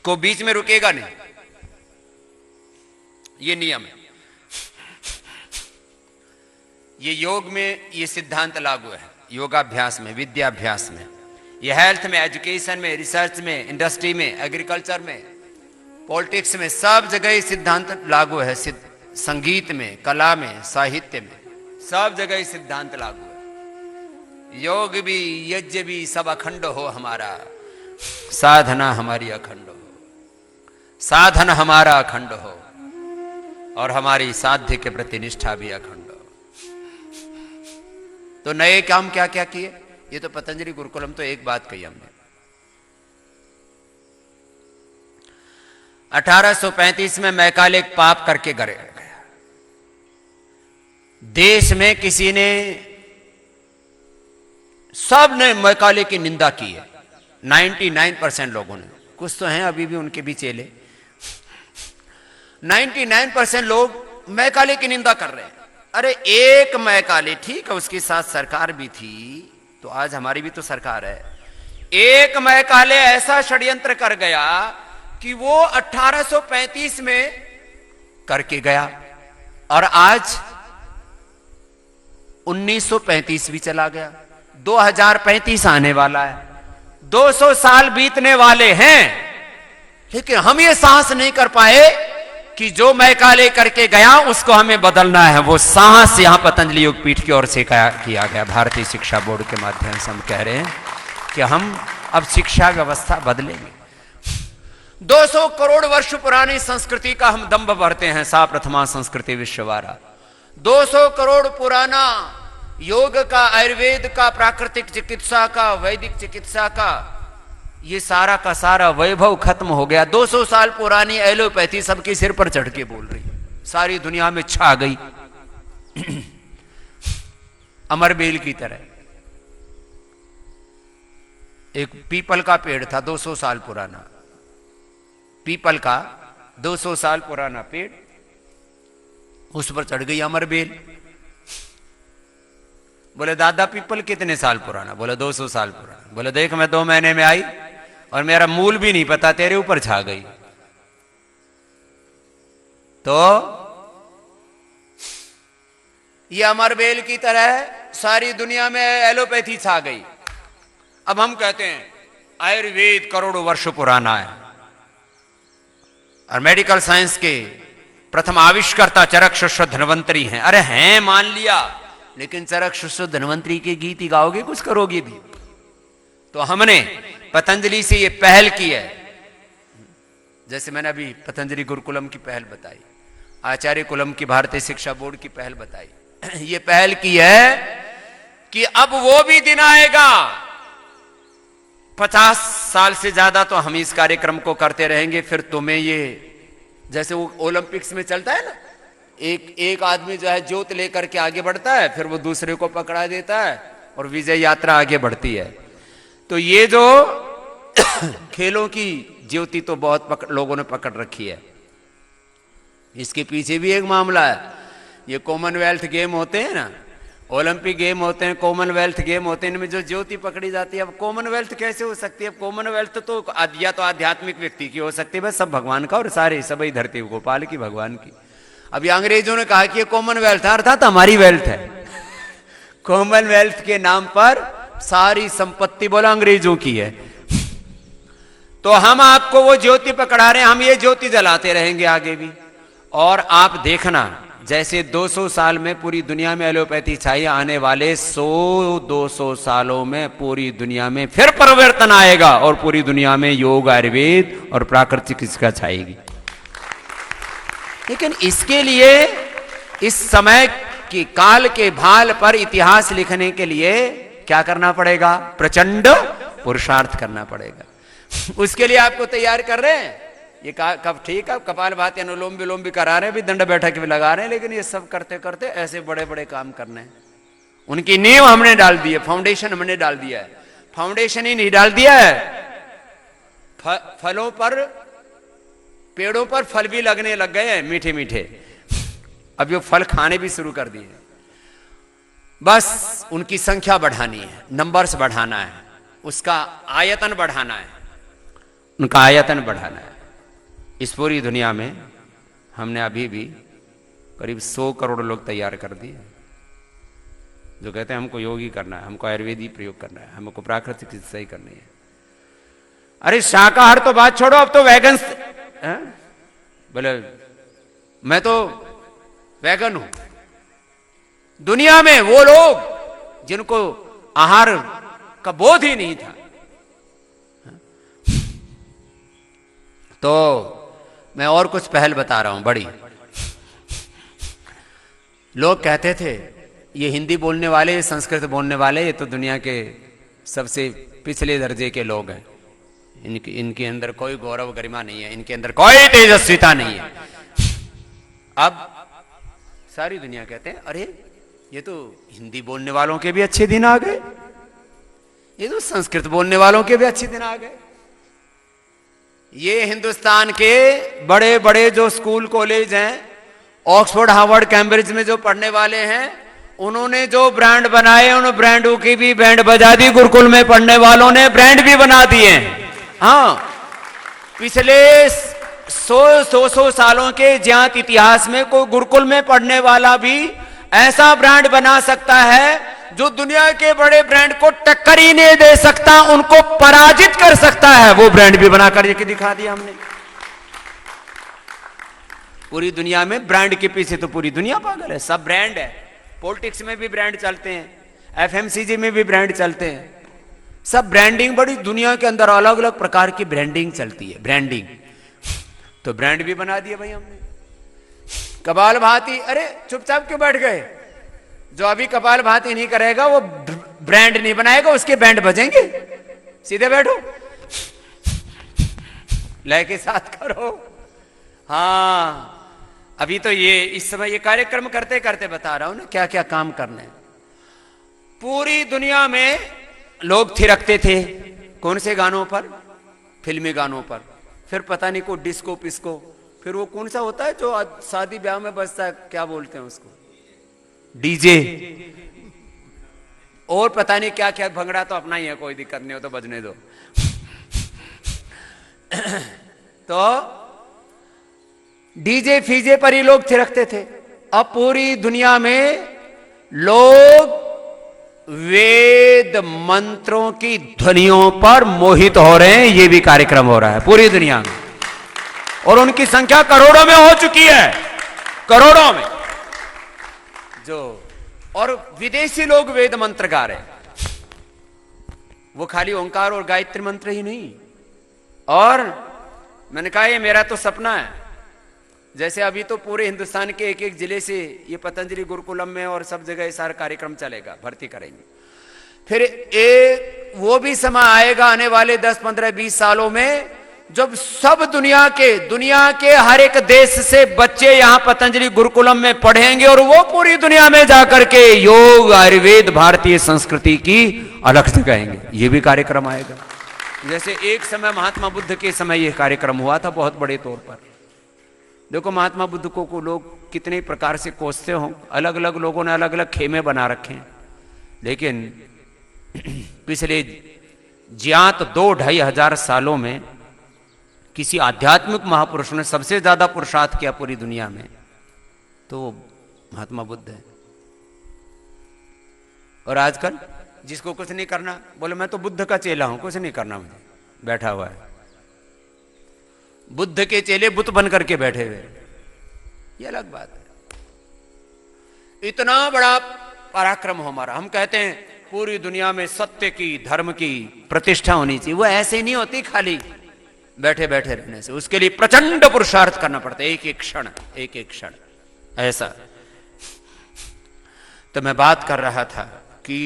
को बीच में रुकेगा नहीं, ये नियम है। ये योग में ये सिद्धांत लागू है, योगाभ्यास में, विद्याभ्यास में, ये हेल्थ में, एजुकेशन में, रिसर्च में, इंडस्ट्री में, एग्रीकल्चर में, पॉलिटिक्स में, सब जगह ये सिद्धांत लागू है। संगीत में, कला में, साहित्य में, सब जगह ये सिद्धांत लागू है। योग भी, यज्ञ भी, सब अखंड हो हमारा, साधना हमारी अखंड हो, साधन हमारा अखंड हो, और हमारी साध्य के प्रति निष्ठा भी अखंड हो। तो नए काम क्या क्या किए? ये तो पतंजलि गुरुकुलम तो एक बात कही हमने। 1835 में मैकाले एक पाप करके गया। देश में किसी ने, सब ने मैकाले की निंदा की है। 99% लोगों ने, कुछ तो हैं अभी भी उनके भी चेले, 99% लोग मैकाले की निंदा कर रहे हैं। अरे एक मैकाले, ठीक है उसके साथ सरकार भी थी, तो आज हमारी भी तो सरकार है। एक मैकाले ऐसा षड्यंत्र कर गया कि वो 1835 में करके गया, और आज 1935 भी चला गया, 2035 आने वाला है, 200 साल बीतने वाले हैं। लेकिन हम ये साहस नहीं कर पाए कि जो मैकाले करके गया उसको हमें बदलना है। वो साहस यहां पतंजलि योगपीठ की ओर से किया गया, भारतीय शिक्षा बोर्ड के माध्यम से हम कह रहे हैं कि हम अब शिक्षा व्यवस्था बदलेंगे। 200 करोड़ वर्ष पुरानी संस्कृति का हम दंभ भरते हैं, सा प्रथमा संस्कृति विश्ववारा। 200 करोड़ पुराना योग का, आयुर्वेद का, प्राकृतिक चिकित्सा का, वैदिक चिकित्सा का, ये सारा का सारा वैभव खत्म हो गया। 200 साल पुरानी एलोपैथी सबके सिर पर चढ़ के बोल रही, सारी दुनिया में छा गई अमरबेल की तरह। एक पीपल का पेड़ था 200 साल पुराना, पीपल का 200 साल पुराना पेड़, उस पर चढ़ गई अमरबेल। बोले दादा पीपल कितने साल पुराना? बोले 200 साल पुराना। बोले देख मैं 2 महीने में आई और मेरा मूल भी नहीं पता, तेरे ऊपर छा गई। तो ये अमरबेल की तरह सारी दुनिया में एलोपैथी छा गई। अब हम कहते हैं आयुर्वेद करोड़ों वर्ष पुराना है, और मेडिकल साइंस के प्रथम आविष्कर्ता चरकशुश्व धन्वंतरी हैं। अरे हैं, मान लिया, लेकिन चरकशुश्व धन्वंतरी के गीत ही गाओगे, कुछ करोगे भी? तो हमने पतंजलि से ये पहल की है। जैसे मैंने अभी पतंजलि गुरुकुलम की पहल बताई, आचार्य कुलम की भारतीय शिक्षा बोर्ड की पहल बताई। ये पहल की है कि अब वो भी दिन आएगा, 50 साल से ज्यादा तो हम इस कार्यक्रम को करते रहेंगे। फिर तुम्हें ये, जैसे वो ओलंपिक्स में चलता है ना, एक आदमी जो है ज्योत लेकर के आगे बढ़ता है, फिर वो दूसरे को पकड़ा देता है और विजय यात्रा आगे बढ़ती है। तो ये जो खेलों की ज्योति तो बहुत लोगों ने पकड़ रखी है। इसके पीछे भी एक मामला है। ये कॉमनवेल्थ गेम होते हैं ना, ओलंपिक गेम होते हैं, कॉमनवेल्थ गेम होते हैं, इनमें जो ज्योति पकड़ी जाती है। अब कॉमनवेल्थ कैसे हो सकती है? अब कॉमनवेल्थ तो या तो आध्यात्मिक व्यक्ति की हो सकती है, बस सब भगवान का, और सारे सभी धरती गोपाल की, भगवान की। अब ये अंग्रेजों ने कहा कि ये कॉमनवेल्थ है, अर्थात हमारी वेल्थ है। कॉमनवेल्थ के नाम पर सारी संपत्ति बोला अंग्रेजों की है। तो हम आपको वो ज्योति पकड़ा रहे हैं, हम ये ज्योति जलाते रहेंगे आगे भी। और आप देखना जैसे 200 साल में पूरी दुनिया में एलोपैथी छाई, आने वाले 100-200 सालों में पूरी दुनिया में फिर परिवर्तन आएगा और पूरी दुनिया में योग, आयुर्वेद और प्राकृतिक चिकित्सा छाएगी। लेकिन इसके लिए इस समय की काल के भाल पर इतिहास लिखने के लिए क्या करना पड़ेगा? प्रचंड पुरुषार्थ करना पड़ेगा। उसके लिए आपको तैयार कर रहे हैं। ये कब ठीक है, कपाल भाती, अनुलोम विलोम भी करा रहे हैं, भी दंड बैठक भी लगा रहे हैं, लेकिन ये सब करते करते ऐसे बड़े बड़े काम करने हैं। उनकी नींव हमने डाल दी है, फाउंडेशन हमने डाल दिया है। फाउंडेशन ही नहीं डाल दिया है, फलों पर, पेड़ों पर फल भी लगने लग गए हैं मीठे मीठे। अब ये फल खाने भी शुरू कर दिए। बस उनकी संख्या बढ़ानी है, नंबर्स बढ़ाना है, उसका आयतन बढ़ाना है, उनका आयतन बढ़ाना है। इस पूरी दुनिया में हमने अभी भी करीब 100 करोड़ लोग तैयार कर दिए जो कहते हैं हमको योगी करना है, हमको आयुर्वेदी प्रयोग करना है, हमको प्राकृतिक चिकित्सा ही करनी है। अरे शाकाहार तो बात छोड़ो, अब तो वैगन, बोले मैं तो वैगन हूं। दुनिया में वो लोग जिनको आहार का बोध ही नहीं था, तो मैं और कुछ पहल बता रहा हूं बड़ी। लोग कहते थे ये हिंदी बोलने वाले, संस्कृत बोलने वाले, ये तो दुनिया के सबसे पिछले दर्जे के लोग हैं, इनके अंदर कोई गौरव गरिमा नहीं है, इनके अंदर कोई तेजस्विता नहीं है। अब सारी दुनिया कहते हैं अरे ये तो हिंदी बोलने वालों के भी अच्छे दिन आ गए, ये तो संस्कृत बोलने वालों के भी अच्छे दिन आ गए। ये हिंदुस्तान के बड़े बड़े जो स्कूल कॉलेज हैं, ऑक्सफोर्ड, हार्वर्ड, कैम्ब्रिज में जो पढ़ने वाले हैं, उन्होंने जो ब्रांड बनाए, उन ब्रांडों की भी बैंड बजा दी। गुरुकुल में पढ़ने वालों ने ब्रांड भी बना दिए। हाँ, पिछले 100 सालों के ज्ञात इतिहास में कोई गुरुकुल में पढ़ने वाला भी ऐसा ब्रांड बना सकता है जो दुनिया के बड़े ब्रांड को टक्कर ही नहीं दे सकता, उनको पराजित कर सकता है। वो ब्रांड भी बनाकर ये दिखा दिया हमने। पूरी दुनिया में ब्रांड के पीछे तो पूरी दुनिया पागल है, सब ब्रांड है। पॉलिटिक्स में भी ब्रांड चलते हैं, एफएमसीजी में भी ब्रांड चलते हैं, सब ब्रांडिंग, बड़ी दुनिया के अंदर अलग अलग प्रकार की ब्रांडिंग चलती है। ब्रांडिंग तो ब्रांड भी बना दिया भाई हमने। कपाल भाती, अरे चुपचाप क्यों बैठ गए? जो अभी कपाल भाती नहीं करेगा वो ब्रांड नहीं बनाएगा, उसके बैंड बजेंगे। सीधे बैठो, लय के साथ करो। हाँ, अभी तो ये इस समय ये कार्यक्रम करते करते बता रहा हूं ना क्या क्या काम करने। पूरी दुनिया में लोग थिरकते थे कौन से गानों पर? फिल्मी गानों पर। फिर पता नहीं को डिस्को पिस्को, फिर वो कौन सा होता है जो शादी ब्याह में बजता है, क्या बोलते हैं उसको? डीजे। और पता नहीं क्या क्या, भंगड़ा तो अपना ही है, कोई दिक्कत नहीं हो तो बजने दो। तो डीजे फीजे पर ही लोग थिरकते थे। अब पूरी दुनिया में लोग वेद मंत्रों की ध्वनियों पर मोहित हो रहे हैं। ये भी कार्यक्रम हो रहा है पूरी दुनिया में, और उनकी संख्या करोड़ों में हो चुकी है, करोड़ों में। जो और विदेशी लोग वेद मंत्र गा रहे हैं, वो खाली ओंकार और गायत्री मंत्र ही नहीं। और मैंने कहा ये मेरा तो सपना है, जैसे अभी तो पूरे हिंदुस्तान के एक एक जिले से ये पतंजलि गुरुकुलम में और सब जगह सारा कार्यक्रम चलेगा, भर्ती करेंगे। फिर एक वो भी समय आएगा आने वाले 10, 15, 20 सालों में जब सब दुनिया के हर एक देश से बच्चे यहां पतंजलि गुरुकुलम में पढ़ेंगे और वो पूरी दुनिया में जाकर के योग, आयुर्वेद, भारतीय संस्कृति की अलख जगाएंगे। ये भी कार्यक्रम आएगा। जैसे एक समय महात्मा बुद्ध के समय यह कार्यक्रम हुआ था बहुत बड़े तौर पर। देखो महात्मा बुद्ध को लोग कितने प्रकार से कोसते हों, अलग अलग लोगों ने अलग अलग खेमे बना रखे हैं, लेकिन पिछले ज्ञात 2-2.5 हजार सालों में किसी आध्यात्मिक महापुरुष ने सबसे ज्यादा पुरुषार्थ किया पूरी दुनिया में, तो महात्मा बुद्ध है। और आजकल जिसको कुछ नहीं करना, बोले मैं तो बुद्ध का चेला हूं, कुछ नहीं करना मुझे, बैठा हुआ है। बुद्ध के चेले बुत बन करके बैठे हुए, ये अलग बात है। इतना बड़ा पराक्रम हो हमारा, हम कहते हैं पूरी दुनिया में सत्य की, धर्म की प्रतिष्ठा होनी चाहिए, वो ऐसे नहीं होती खाली बैठे बैठे रहने से, उसके लिए प्रचंड पुरुषार्थ करना पड़ता है, एक एक क्षण, एक एक क्षण ऐसा। तो मैं बात कर रहा था कि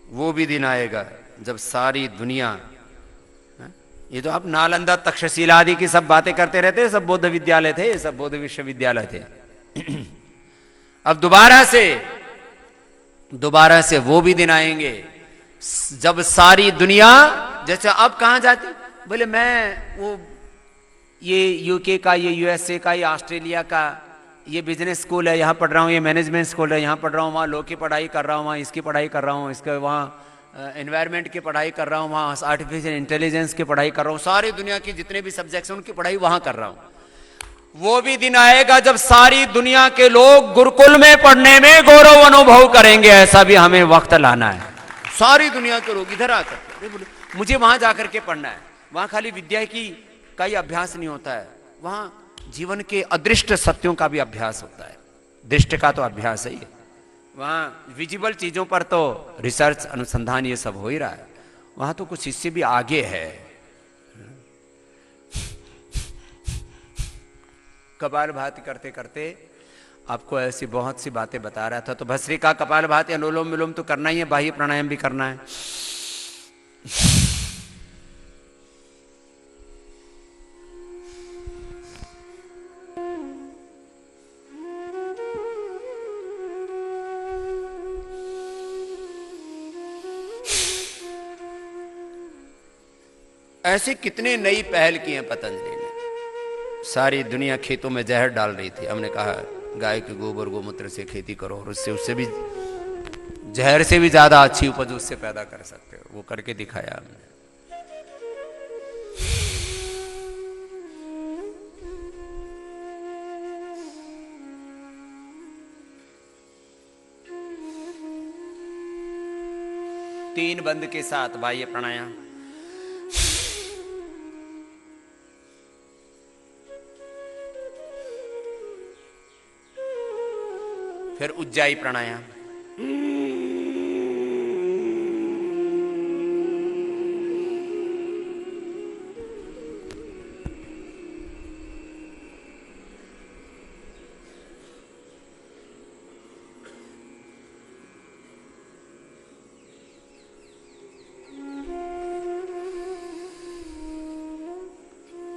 वो भी दिन आएगा जब सारी दुनिया, ये तो आप नालंदा तक्षशिला आदि की सब बातें करते रहते, सब बौद्ध विद्यालय थे, सब बौद्ध विश्वविद्यालय थे। अब दोबारा से वो भी दिन आएंगे जब सारी दुनिया, जैसे अब कहां जाती, बोले मैं वो ये यूके का, ये यूएसए का, ये ऑस्ट्रेलिया का ये बिजनेस स्कूल है, यहाँ पढ़ रहा हूँ, ये मैनेजमेंट स्कूल है, यहाँ पढ़ रहा हूँ, वहाँ लॉ की पढ़ाई कर रहा हूँ, वहाँ इसकी पढ़ाई कर रहा हूँ, इसके वहाँ एनवायरनमेंट की पढ़ाई कर रहा हूँ, वहाँ आर्टिफिशियल इंटेलिजेंस की पढ़ाई कर रहा हूँ, सारी दुनिया की जितने भी सब्जेक्ट्स हैं उनकी पढ़ाई वहाँ कर रहा हूँ। वो भी दिन आएगा जब सारी दुनिया के लोग गुरुकुल में पढ़ने में गौरव अनुभव करेंगे, ऐसा भी हमें वक्त लाना है। सारी दुनिया के लोग इधर आकर बोले मुझे वहां जाकर के पढ़ना है, वहां खाली विद्या की का ही अभ्यास नहीं होता है, वहां जीवन के अदृष्ट सत्यों का भी अभ्यास होता है। दृष्ट का तो अभ्यास ही है, वहां विजिबल चीजों पर तो रिसर्च अनुसंधान ये सब हो ही रहा है, वहां तो कुछ इससे भी आगे है। कपालभाति करते करते आपको ऐसी बहुत सी बातें बता रहा था। तो भस्त्रिका, कपालभाति, अनुलोम विलोम तो करना ही है, बाह्य प्राणायाम भी करना है। ऐसे कितने नई पहल की हैं पतंजलि ने। सारी दुनिया खेतों में जहर डाल रही थी, हमने कहा गाय के गोबर गोमूत्र से खेती करो और उससे भी जहर से भी ज्यादा अच्छी उपज उससे पैदा कर सकते हो, वो करके दिखाया हमने। तीन बंद के साथ बाह्य प्राणायाम, फिर उज्जाई प्राणायाम,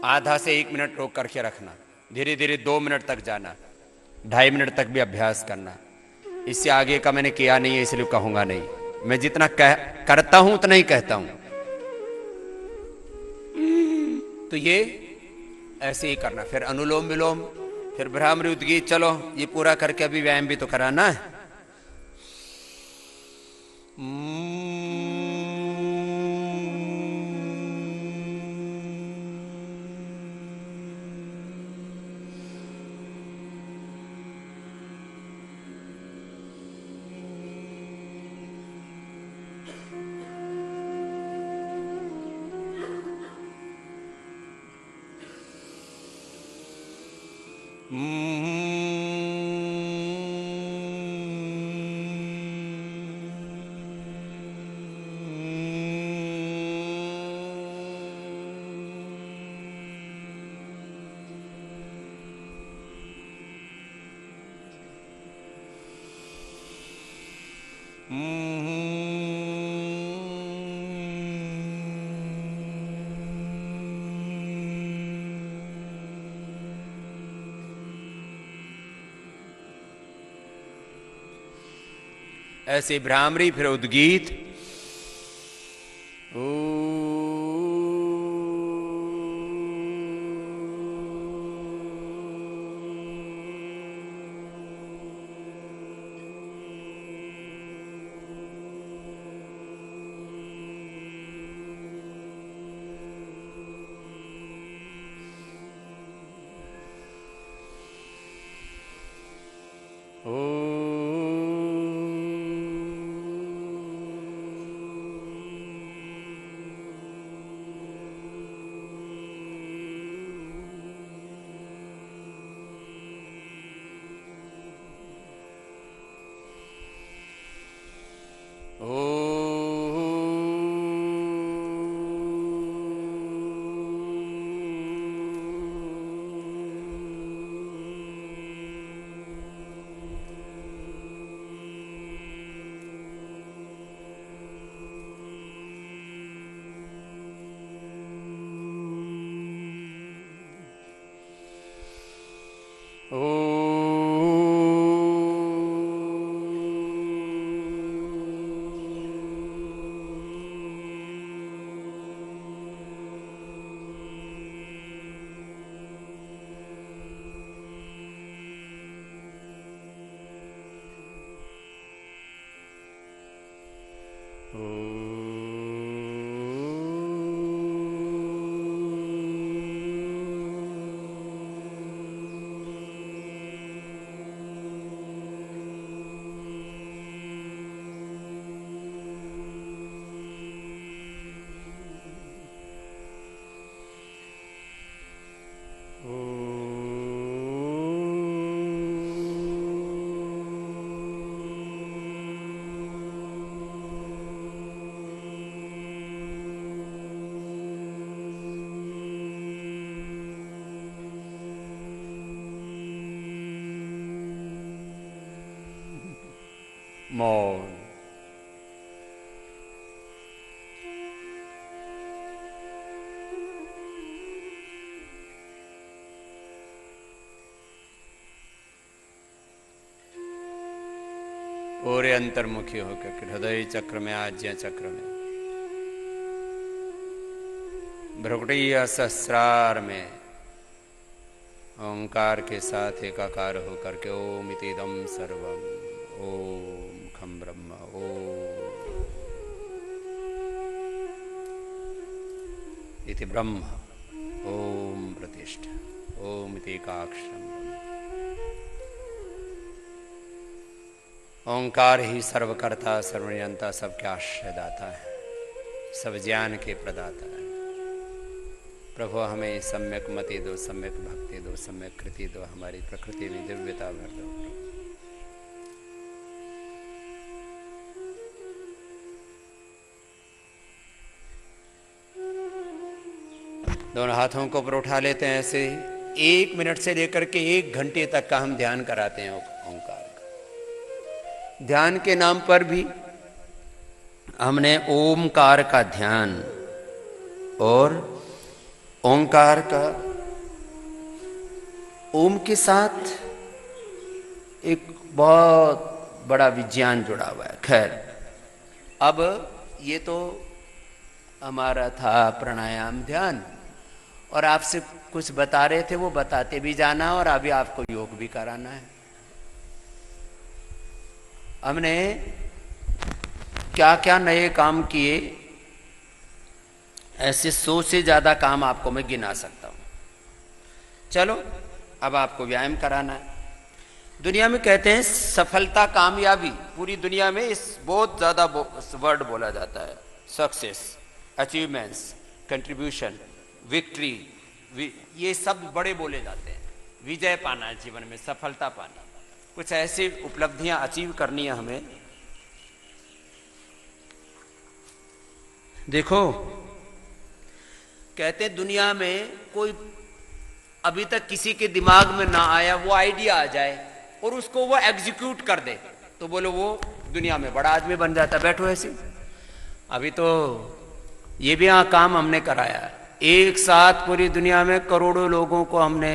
आधा से 1 मिनट रोक करके रखना, धीरे धीरे 2 मिनट तक जाना, 2.5 मिनट तक भी अभ्यास करना। इससे आगे का मैंने किया नहीं है इसलिए कहूंगा नहीं, मैं जितना करता हूं उतना ही कहता हूं। तो ये ऐसे ही करना, फिर अनुलोम विलोम, फिर भ्रामरी उद्गीत। चलो ये पूरा करके अभी व्यायाम भी तो कराना है। ऐसे भ्रामरी, फिर उद्गीत। मौन। पूरे अंतर्मुखी होकर हृदय चक्र में, आज्ञा चक्र में, भ्रुकुटीय सहस्रार में ओंकार के साथ एकाकार होकर के ओम इतीदम सर्वम, ओम खम ब्रह्म, ओम इति ब्रह्म, ओम प्रतिष्ठा, ओम इति एकाक्षरम्। ओंकार ही सर्वकर्ता, सर्वनियंता, सबके आश्रयदाता है, सब ज्ञान के प्रदाता है। प्रभु हमें सम्यक मति दो, सम्यक भक्ति दो, सम्यक कृति दो, हमारी प्रकृति में दिव्यता भर दो। दोनों हाथों को ऊपर उठा लेते हैं ऐसे। 1 मिनट से लेकर के 1 घंटे तक का हम ध्यान कराते हैं ओंकार का। ध्यान के नाम पर भी हमने ओमकार का ध्यान और ओंकार का, ओम के साथ एक बहुत बड़ा विज्ञान जुड़ा हुआ है। खैर, अब ये तो हमारा था प्राणायाम ध्यान, और आपसे कुछ बता रहे थे वो बताते भी जाना, और अभी आपको योग भी कराना है। हमने क्या क्या नए काम किए, ऐसे 100 से ज्यादा काम आपको मैं गिना सकता हूं। चलो अब आपको व्यायाम कराना है। दुनिया में कहते हैं सफलता, कामयाबी, पूरी दुनिया में इस बहुत ज्यादा वर्ड बोला जाता है। सक्सेस, अचीवमेंट्स, कंट्रीब्यूशन, विक्ट्री, ये सब बड़े बोले जाते हैं। विजय पाना है जीवन में, सफलता पाना, कुछ ऐसी उपलब्धियां अचीव करनी है हमें। देखो, कहते हैं दुनिया में कोई अभी तक किसी के दिमाग में ना आया वो आइडिया आ जाए और उसको वो एग्जीक्यूट कर दे, तो बोलो वो दुनिया में बड़ा आदमी बन जाता। बैठो ऐसे। अभी तो ये भी काम हमने कराया। एक साथ पूरी दुनिया में करोड़ों लोगों को हमने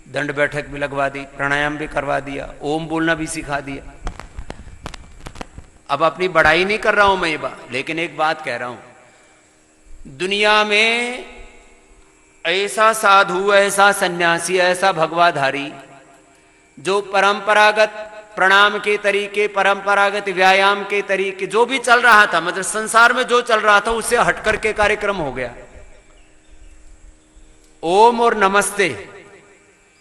दंड बैठक भी लगवा दी, प्राणायाम भी करवा दिया, ओम बोलना भी सिखा दिया। अब अपनी बड़ाई नहीं कर रहा हूं मैं ये बात, लेकिन एक बात कह रहा हूं। दुनिया में ऐसा साधु, ऐसा सन्यासी, ऐसा भगवाधारी जो परंपरागत प्रणाम के तरीके, परंपरागत व्यायाम के तरीके, जो भी चल रहा था, मतलब संसार में जो चल रहा था उससे हट करके कार्यक्रम हो गया। ओम और नमस्ते,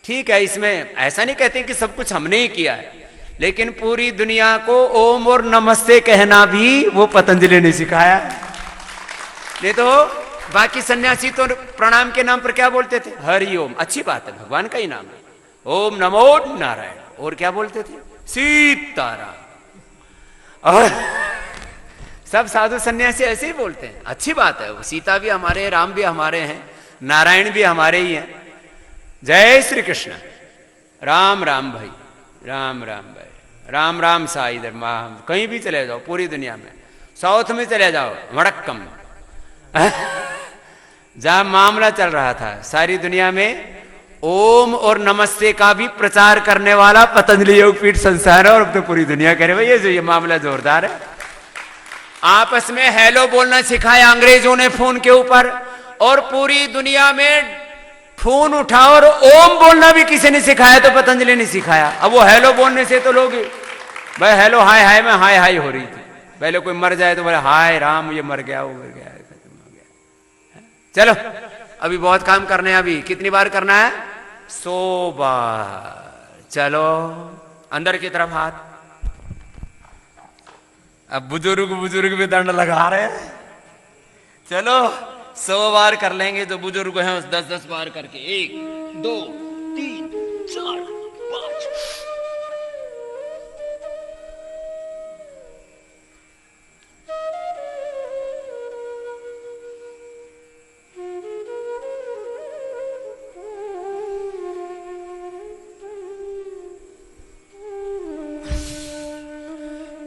ठीक है, इसमें ऐसा नहीं कहते कि सब कुछ हमने ही किया है, लेकिन पूरी दुनिया को ओम और नमस्ते कहना भी वो पतंजलि ने सिखाया। नहीं तो बाकी सन्यासी तो प्रणाम के नाम पर क्या बोलते थे? हरि ओम। अच्छी बात है, भगवान का ही नाम है। ओम नमो नारायण। और क्या बोलते थे? सीताराम। और सब साधु सन्यासी ऐसे ही बोलते हैं। अच्छी बात है, सीता भी हमारे, राम भी हमारे हैं, नारायण भी हमारे ही हैं। जय श्री कृष्ण। राम राम भाई, राम राम भाई, राम राम सा। इधर कहीं भी चले जाओ पूरी दुनिया में, साउथ में चले जाओ, वड़क्कम जहां मामला चल रहा था, सारी दुनिया में ओम और नमस्ते का भी प्रचार करने वाला पतंजलि योगपीठ संस्थान है। और अब तो पूरी दुनिया कह रही है ये मामला जोरदार है। आपस में हेलो बोलना सिखाया अंग्रेजों ने फोन के ऊपर, और पूरी दुनिया में फोन उठाओ और ओम बोलना भी किसी ने सिखाया तो पतंजलि ने सिखाया। अब वो हेलो बोलने से तो लोग भाई हेलो हाय हाय में हाय हाय हो रही थी। पहले कोई मर जाए तो बोले हाय राम ये मर गया वो मर गया, खत्म हो गया। चलो अभी बहुत काम करने हैं। अभी कितनी बार करना है? 100 बार। चलो अंदर की तरफ हाथ। अब बुजुर्ग भी दंड लगा रहे हैं। चलो 100 बार कर लेंगे जो बुजुर्ग हैं 10-10 बार करके। 1 2 3 4 5।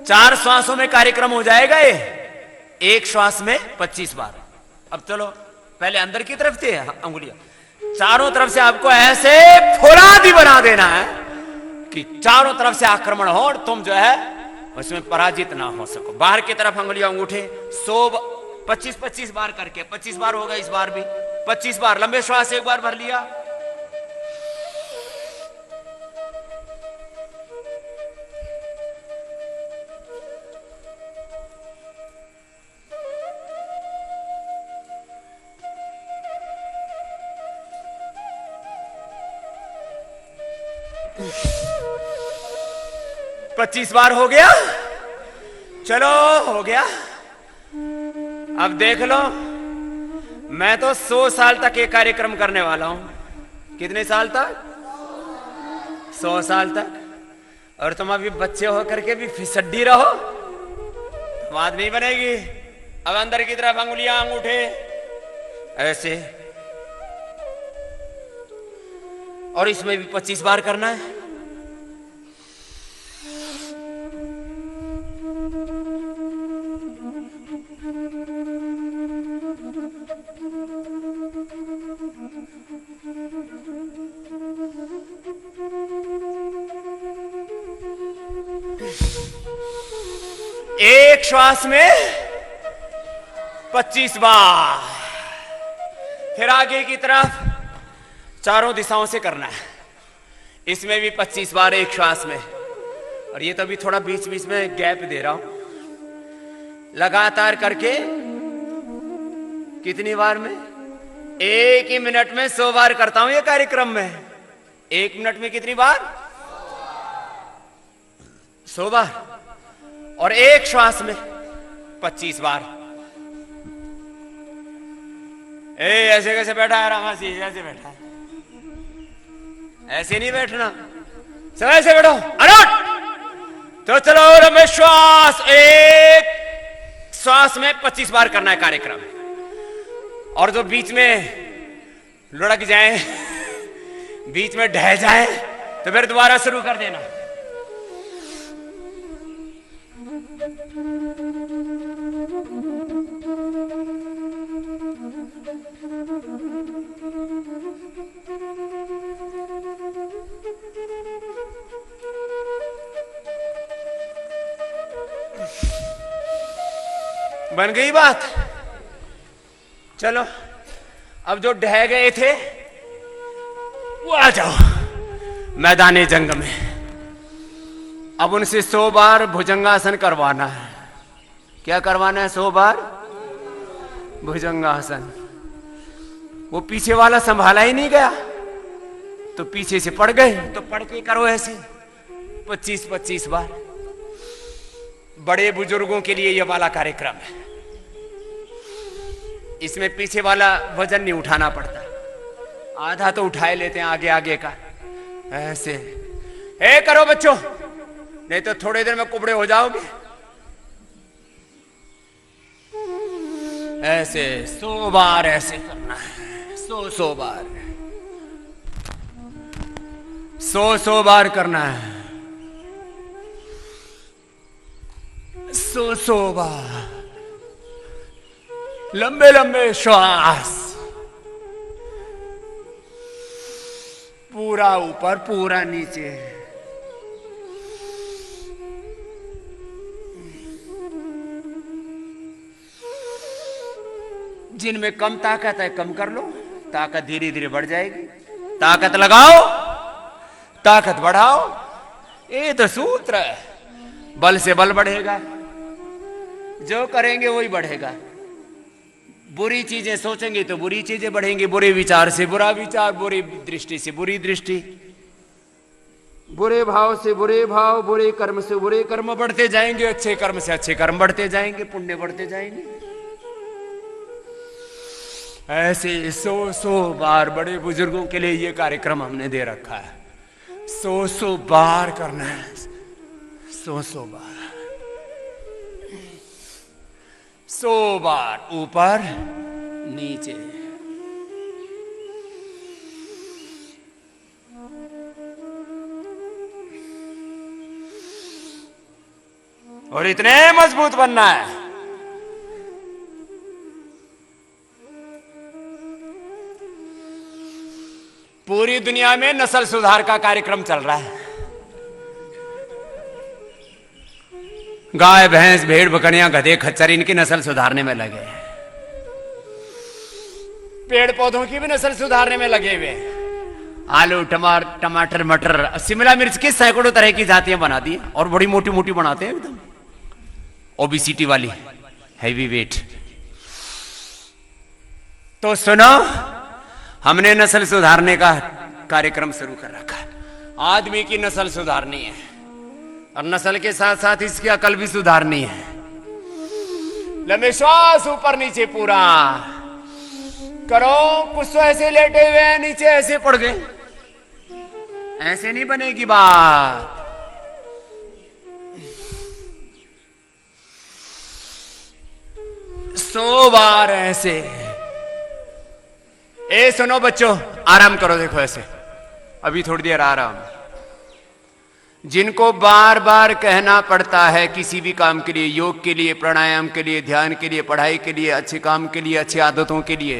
चार श्वासों में कार्यक्रम हो जाएगा ये। एक श्वास में 25 बार। अब चलो पहले अंदर की तरफ से अंगुलियां चारों तरफ से आपको ऐसे फौलादी बना देना है कि चारों तरफ से आक्रमण हो और तुम जो है उसमें पराजित ना हो सको। बाहर की तरफ अंगुलियां अंगूठे 25 बार करके 25 बार होगा। इस बार भी 25 बार। लंबे श्वास एक बार भर लिया। पच्चीस बार हो गया। चलो हो गया। अब देख लो मैं तो 100 साल तक ये कार्यक्रम करने वाला हूं। कितने साल तक? 100 साल तक। और तुम अभी बच्चे होकर के भी फिसड्डी रहो, बात नहीं बनेगी। अब अंदर की तरफ अंगुलियां अंगूठे ऐसे, और इसमें भी 25 बार करना है। एक श्वास में 25 बार। फिर आगे की तरफ चारों दिशाओं से करना है। इसमें भी 25 बार एक श्वास में। और ये तो अभी थोड़ा बीच बीच में गैप दे रहा हूं। लगातार करके कितनी बार में? एक ही मिनट में 100 बार करता हूं ये कार्यक्रम में। एक मिनट में कितनी बार? 100 बार। और एक श्वास में 25 बार। ऐसे कैसे बैठा है रामासी? ऐसे बैठा है, ऐसे नहीं बैठना, सब ऐसे बैठो। अरे तो चलो लंबे श्वास। एक श्वास में 25 बार करना है कार्यक्रम। और जो बीच में लुढ़क जाए, बीच में ढह जाए, तो फिर दोबारा शुरू कर देना। बन गई बात? चलो अब जो ढह गए थे वो आ जाओ मैदाने जंग में। अब उनसे 100 बार भुजंगासन करवाना है। क्या करवाना है? 100 बार भुजंगासन। वो पीछे वाला संभाला ही नहीं गया तो पीछे से पड़ गए, तो पड़ के करो ऐसे 25-25 बार। बड़े बुजुर्गों के लिए यह वाला कार्यक्रम है। इसमें पीछे वाला वजन नहीं उठाना पड़ता, आधा तो उठाए लेते हैं आगे आगे का ऐसे। करो बच्चों, नहीं तो थोड़ी देर में कुबड़े हो जाओगे। ऐसे 100 बार ऐसे करना है। 100 बार, 100 बार करना है। 100 बार। लंबे लंबे श्वास। पूरा ऊपर पूरा नीचे। जिनमें कम ताकत है कम कर लो, ताकत धीरे धीरे बढ़ जाएगी। ताकत लगाओ, ताकत बढ़ाओ, ये तो सूत्र है। बल से बल बढ़ेगा, जो करेंगे वही बढ़ेगा। बुरी चीजें सोचेंगे तो बुरी चीजें बढ़ेंगी, बुरे विचार से बुरा विचार, बुरी दृष्टि से बुरी दृष्टि, बुरे भाव से बुरे भाव, बुरे कर्म से बुरे कर्म बढ़ते जाएंगे, अच्छे कर्म से अच्छे कर्म बढ़ते जाएंगे, पुण्य बढ़ते जाएंगे। ऐसे 100 बार बड़े बुजुर्गों के लिए ये कार्यक्रम हमने दे रखा है। 100 बार करना है, 100 बार, 100 बार ऊपर नीचे। और इतने मजबूत बनना है। पूरी दुनिया में नस्ल सुधार का कार्यक्रम चल रहा है। गाय भैंस भेड़ बकरियां गधे खच्चर इनकी नस्ल सुधारने में लगे, पेड़ पौधों की भी नस्ल सुधारने में लगे हुए। आलू टमाटर मटर शिमला मिर्च की सैकड़ों तरह की जातियां बना दी और बड़ी मोटी मोटी बनाते हैं, एकदम ओबेसिटी वाली, हैवी वेट। तो सुनो, हमने नस्ल सुधारने का कार्यक्रम शुरू कर रखा है। आदमी की नस्ल सुधारनी है और नस्ल के साथ साथ इसकी अकल भी सुधारनी है। लंबे श्वास ऊपर नीचे पूरा करो। कुछ तो ऐसे लेटे हुए हैं, नीचे ऐसे पड़ गए, ऐसे नहीं बनेगी बात। सौ बार ऐसे। ए सुनो बच्चों, आराम करो, देखो ऐसे, अभी थोड़ी देर आराम। जिनको बार बार कहना पड़ता है किसी भी काम के लिए, योग के लिए, प्राणायाम के लिए, ध्यान के लिए, पढ़ाई के लिए, अच्छे काम के लिए, अच्छी आदतों के लिए,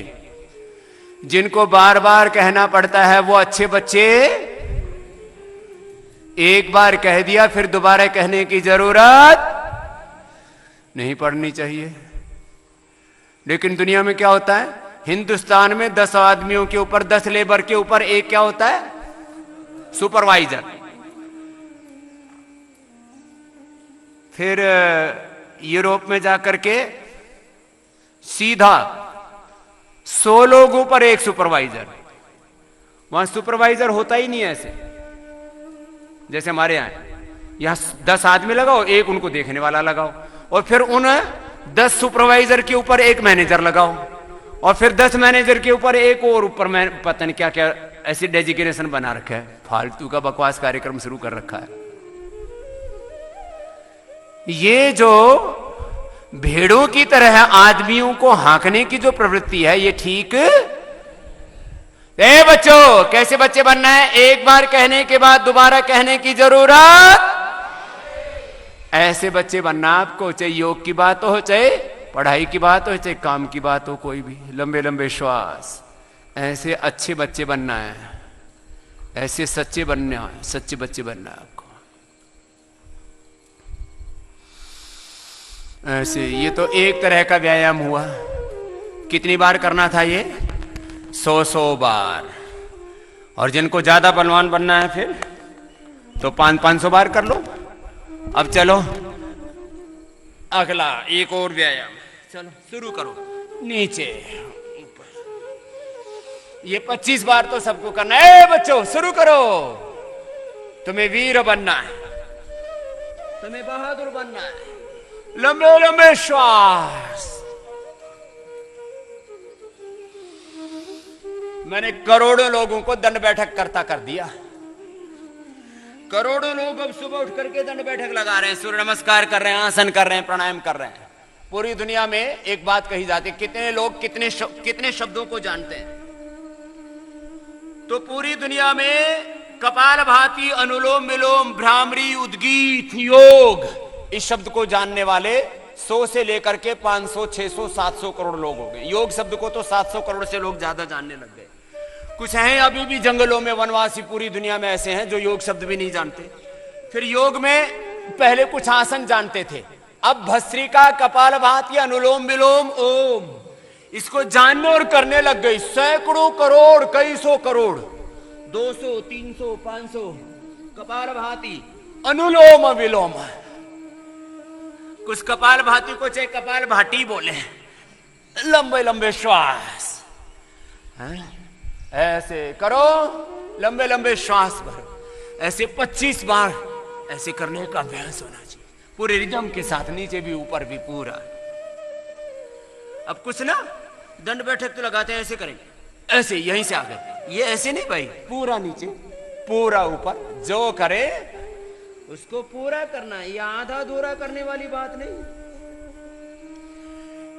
जिनको बार बार कहना पड़ता है, वो अच्छे बच्चे एक बार कह दिया फिर दोबारा कहने की जरूरत नहीं पड़नी चाहिए। लेकिन दुनिया में क्या होता है, हिंदुस्तान में 10 आदमियों के ऊपर, 10 लेबर के ऊपर एक क्या होता है, सुपरवाइजर। फिर यूरोप में जाकर के सीधा 100 लोगों पर एक सुपरवाइजर। वहां सुपरवाइजर होता ही नहीं है ऐसे जैसे हमारे यहां 10 आदमी लगाओ, एक उनको देखने वाला लगाओ, और फिर उन 10 सुपरवाइजर के ऊपर एक मैनेजर लगाओ, और फिर 10 मैनेजर के ऊपर एक और ऊपर पता नहीं क्या क्या ऐसी डेजिग्नेशन बना रखा है। फालतू का बकवास कार्यक्रम शुरू कर रखा है। ये जो भेड़ों की तरह आदमियों को हाँकने की जो प्रवृत्ति है, ये ठीक। ए बच्चों, कैसे बच्चे बनना है, एक बार कहने के बाद दोबारा कहने की जरूरत। ऐसे बच्चे बनना आपको, चाहे योग की बात हो, चाहे पढ़ाई की बात हो, चाहे काम की बात हो, कोई भी। लंबे लंबे श्वास, ऐसे अच्छे बच्चे बनना है, ऐसे सच्चे बनना है, सच्चे बच्चे बनना है आपको। ऐसे ये तो एक तरह का व्यायाम हुआ। कितनी बार करना था ये, 100 बार। और जिनको ज्यादा बलवान बनना है फिर तो 500 बार कर लो। अब चलो अगला एक और व्यायाम, चलो शुरू करो। नीचे ऊपर, ये 25 बार तो सबको करना है। बच्चों शुरू करो, तुम्हें वीर बनना है, तुम्हें बहादुर बनना है। लंबे लंबे श्वास। मैंने करोड़ों लोगों को दंड बैठक करता कर दिया। करोड़ों लोग अब सुबह उठ करके दंड बैठक लगा रहे हैं, सूर्य नमस्कार कर रहे हैं, आसन कर रहे हैं, प्राणायाम कर रहे हैं। पूरी दुनिया में एक बात कही जाती है, कितने लोग कितने शब्दों को जानते हैं। तो पूरी दुनिया में कपालभाति, अनुलोम विलोम, भ्रामरी, उद्गीत, योग, इस शब्द को जानने वाले 100 से लेकर के 500, 600, 700 करोड़ लोग हो गए। योग शब्द को तो 700 करोड़ से लोग ज्यादा जानने लग गए। कुछ हैं अभी भी जंगलों में वनवासी, पूरी दुनिया में ऐसे हैं जो योग शब्द भी नहीं जानते। फिर योग में पहले कुछ आसन जानते थे, अब भस्त्रिका, कपालभाति, अनुलोम विलोम, ओम, इसको जानने और करने लग गई सैकड़ों करोड़, कई सौ करोड़, 200, 300, 500 कपालभाति, अनुलोम विलोम। कुछ कपालभाति को चाहे कपाल भाटी बोले, लंबे लंबे श्वास, ऐसे करो, लंबे लंबे श्वास भरो, ऐसे 25 बार ऐसे करने का अभ्यास होना चाहिए, पूरे रिदम के साथ, नीचे भी ऊपर भी पूरा। अब कुछ ना दंड बैठक तो लगाते हैं, ऐसे करेंगे, ऐसे यहीं से आगे, ये ऐसे नहीं भाई, पूरा नीचे पूरा ऊपर, जो करे उसको पूरा करना, ये आधा अधूरा करने वाली बात नहीं।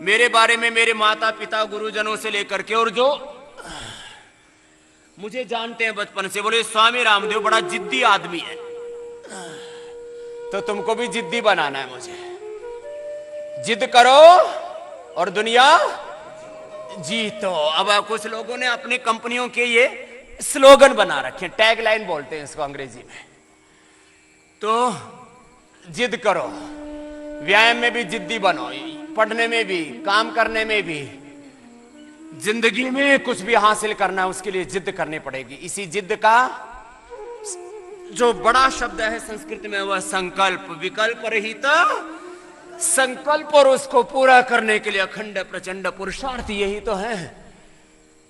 मेरे बारे में मेरे माता पिता गुरुजनों से लेकर के और जो मुझे जानते हैं बचपन से, बोले स्वामी रामदेव बड़ा जिद्दी आदमी है, तो तुमको भी जिद्दी बनाना है मुझे। जिद करो और दुनिया जीतो। अब कुछ लोगों ने अपनी कंपनियों के ये स्लोगन बना रखे, टैग लाइन बोलते हैं इसको अंग्रेजी में। तो जिद करो, व्यायाम में भी जिद्दी बनो, पढ़ने में भी, काम करने में भी, जिंदगी में कुछ भी हासिल करना है उसके लिए जिद करनी पड़ेगी। इसी जिद का जो बड़ा शब्द है संस्कृत में वह संकल्प, विकल्प रहित संकल्प, और उसको पूरा करने के लिए अखंड प्रचंड पुरुषार्थ, यही तो है।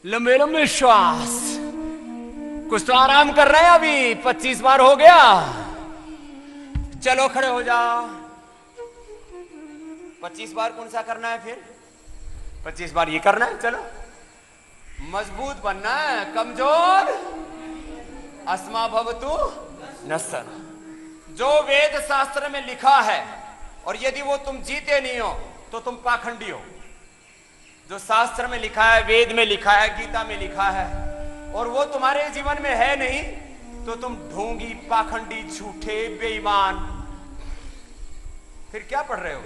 लंबे लंबे श्वास, कुछ तो आराम कर रहे हैं, अभी 25 बार हो गया, चलो खड़े हो जाओ। 25 बार कौन सा करना है फिर? 25 बार ये करना है, चलो। मजबूत बनना है, कमजोर अस्मा भवतु नसन। जो वेद शास्त्र में लिखा है और यदि वो तुम जीते नहीं हो तो तुम पाखंडी हो। जो शास्त्र में लिखा है, वेद में लिखा है, गीता में लिखा है, और वो तुम्हारे जीवन में है नहीं तो तुम ढोंगी, पाखंडी, झूठे, बेईमान। फिर क्या पढ़ रहे हो?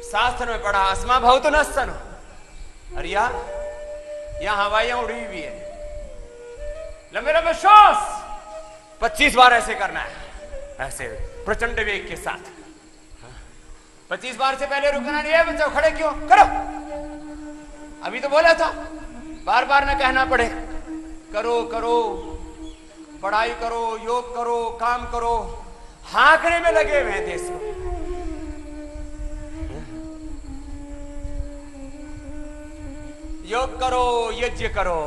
शास्त्र में पढ़ा अस्मा भवतु नसन। अरे यार, यहां हवाइयां उड़ी हुई है। लंबे लंबे श्वास 25 बार ऐसे करना है, ऐसे प्रचंड वेग के साथ। 25 बार से पहले रुकना नहीं है बच्चों। खड़े क्यों? करो, अभी तो बोला था, बार बार ना कहना पड़े। करो करो, पढ़ाई करो, योग करो, काम करो, हाँकने में लगे हुए हैं देश को। योग करो, यज्ञ करो,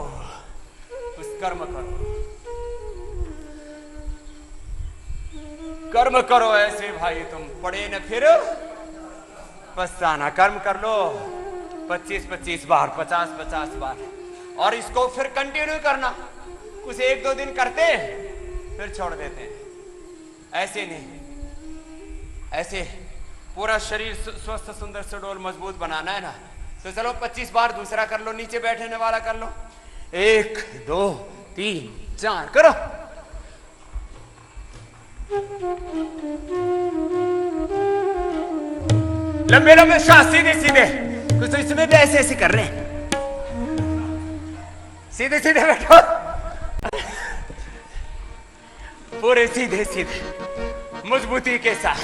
कुछ कर्म करो, कर्म करो ऐसे भाई। तुम पढ़े न फिर पछताना। कर्म कर लो 25-25 बार, 50-50 बार, और इसको फिर कंटिन्यू करना। कुछ 1-2 दिन करते फिर छोड़ देते हैं। ऐसे नहीं, ऐसे पूरा शरीर स्वस्थ, सुंदर, सुडौल, मजबूत बनाना है ना, तो चलो 25 बार दूसरा कर लो, नीचे बैठने वाला कर लो। 1 2 3 4 करो। लंबे लंबे श्वास, सीधे सीधे। कुछ तो इसमें भी ऐसे ऐसे कर रहे हैं, सीधे सीधे बैठो, पूरे सीधे सीधे, मजबूती के साथ।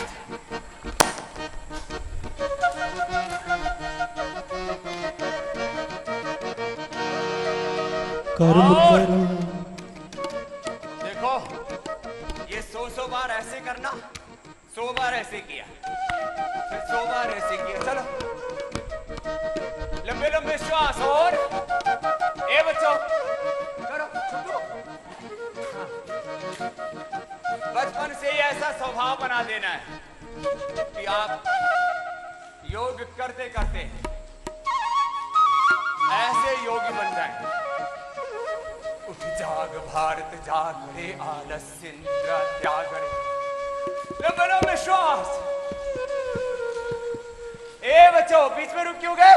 कर्म करो। देखो, ये 100 बार ऐसे करना, 100 बार ऐसे किया, फिर 100 बार ऐसे किया। चलो लंबे लंबे श्वास। और ए बच्चों करो, छुटो। बचपन से ही ऐसा स्वभाव बना देना है कि आप योग करते करते ऐसे योगी बन जाएंगे। उठ जाग भारत जाग रे, आलस्य निद्रा त्याग रे। लंबे लंबे श्वास। ए बच्चों, बीच में रुक क्यों गए?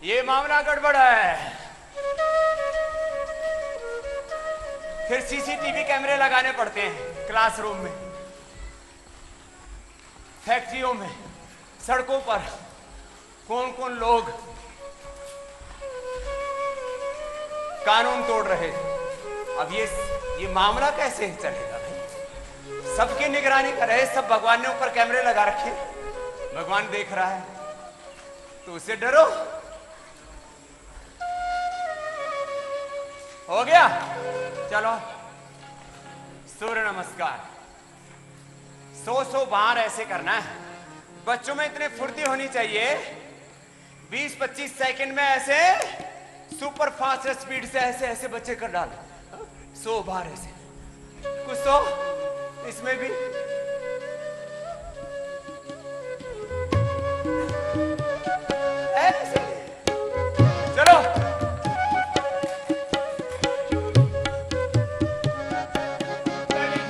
ये मामला गड़बड़ है। फिर सीसीटीवी कैमरे लगाने पड़ते हैं क्लासरूम में, फैक्ट्रियों में, सड़कों पर। कौन कौन लोग कानून तोड़ रहे थे। अब ये मामला कैसे चलेगा भाई? सबकी निगरानी कर रहे, सब भगवान ने ऊपर कैमरे लगा रखे, भगवान देख रहा है, तो उससे डरो। हो गया, चलो सूर्य नमस्कार। 100 बार ऐसे करना है। बच्चों में इतने फुर्ती होनी चाहिए, 20-25 सेकंड में ऐसे सुपर फास्ट स्पीड से ऐसे ऐसे बच्चे कर डाले। 100 बार ऐसे, कुछ तो इसमें भी ऐसे। चलो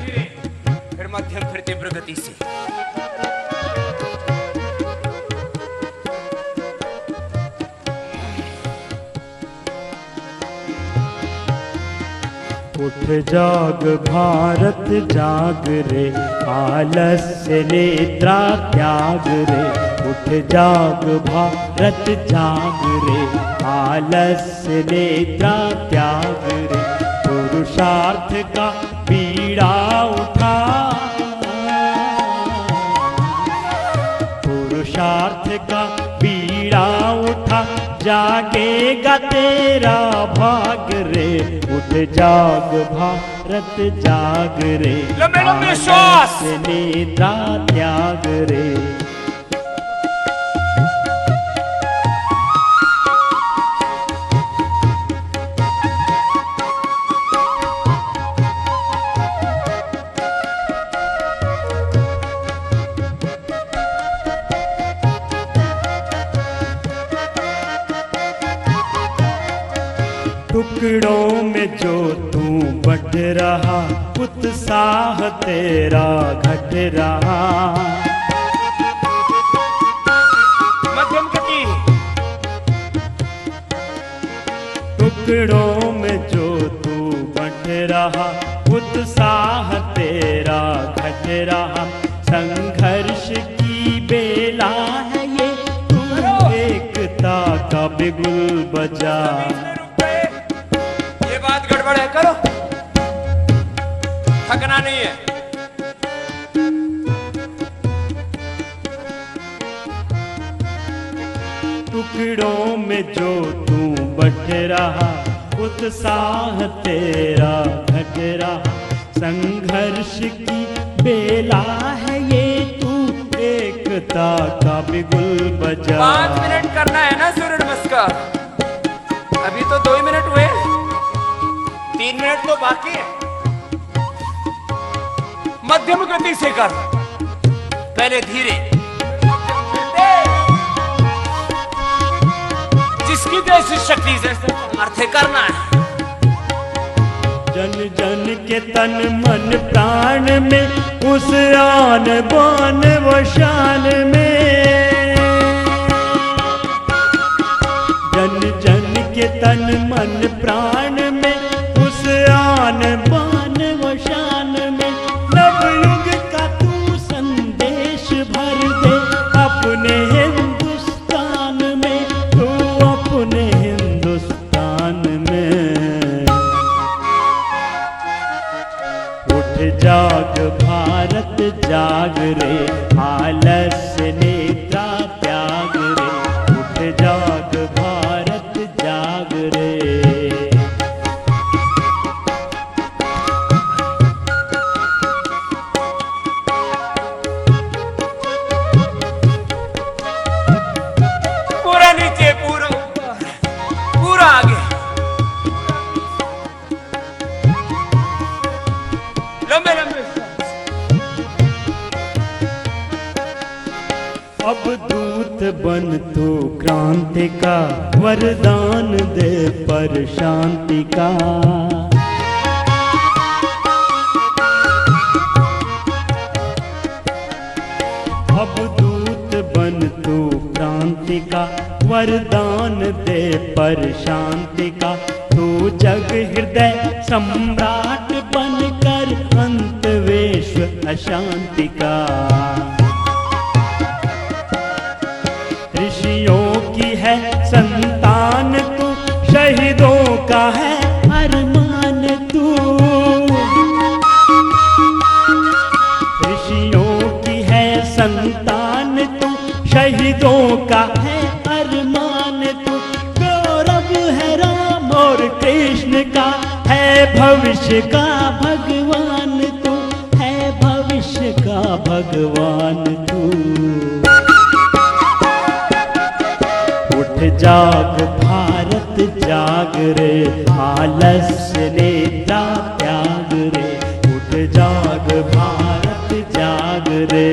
धीरे, फिर मध्यम, फिर तीव्र गति से। उठ जाग भारत जाग रे, आलस्य निद्रा त्याग रे। उठ जाग भारत जाग रे, आलस्य निद्रा त्याग रे। पुरुषार्थ का बीड़ा उठा, पुरुषार्थ का बीड़ा उठा, जागेगा तेरा भाग रे। उठ जाग भारत जाग रे, लंबे लंबे श्वास, निद्रा त्याग रे। टुकड़ों में जो तू बट रहा, उत्साह तेरा घट रहा। मध्यम गति। टुकड़ों में जो तू बट रहा, उत्साह तेरा घट रहा। संघर्ष की बेला है ये, तू एकता का बिगुल बजा। गड़बड़ है, करो, थकना नहीं है। टुकड़ों में जो तू बट रहा, उत्साह तेरा घट रहा। संघर्ष की बेला है ये, तू एकता का बिगुल बजा। 5 मिनट करना है ना सूर्य नमस्कार, अभी तो 2 ही मिनट हुए, 3 मिनट तो बाकी है। मध्यम गति से कर, पहले धीरे, जिसकी जैसी शक्ति से अर्थ करना है। जन जन के तन मन प्राण में, उस आन बान व शान में। जन जन के तन मन प्राण में, उस आन बान व शान में। नवयुग का तू संदेश भर दे अपने हिंदुस्तान में, तू अपने हिंदुस्तान में। उठ जाग भारत जाग रे, आलस्य निद्रा त्याग रे। उठ जाग भारत जाग रे। पूरा नीचे, पूरा ऊपर, पूरा आगे, लंबे लंबे। अब दूत बन तू क्रांति का, वरदान दे पर शांति का। अब दूत बन तू क्रांति का, वरदान दे पर शांति का। तू जग हृदय सम्राट बनकर, अंत विश्व अशांति का। ऋषियों की है संतान तू, शहीदों का है भविष्य का भगवान तू है, भविष्य का भगवान तू। उठ जाग भारत जाग रे, आलस्य निद्रा त्याग रे। उठ जाग भारत जाग रे।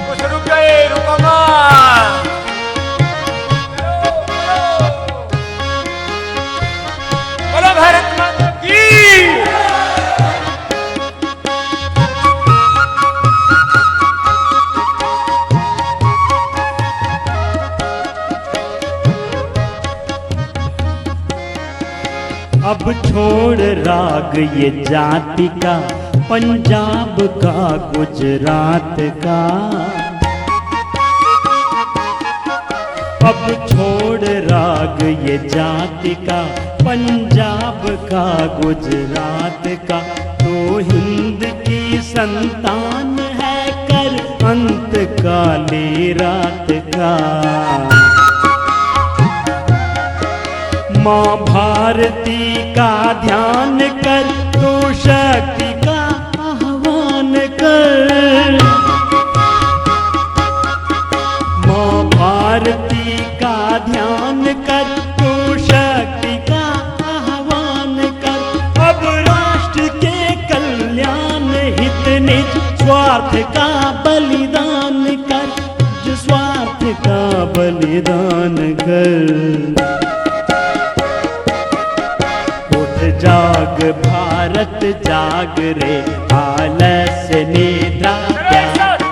कुछ रुक गए, रुको मत। बोलो भारत माता की। अब छोड़ राग ये जाति का, पंजाब का गुजरात का। अब छोड़ राग ये जाति का, पंजाब का गुजरात का। तो हिंद की संतान है, कर अंत काली रात का। माँ भारती का ध्यान कर, तू शक्ति का आह्वान कर। माँ भारती का ध्यान कर, तू शक्ति का आह्वान कर। अब राष्ट्र के कल्याण हित निज स्वार्थ का बलिदान कर, जो स्वार्थ का बलिदान कर। जाग भारत जाग रे, आलस्य निद्रा त्याग।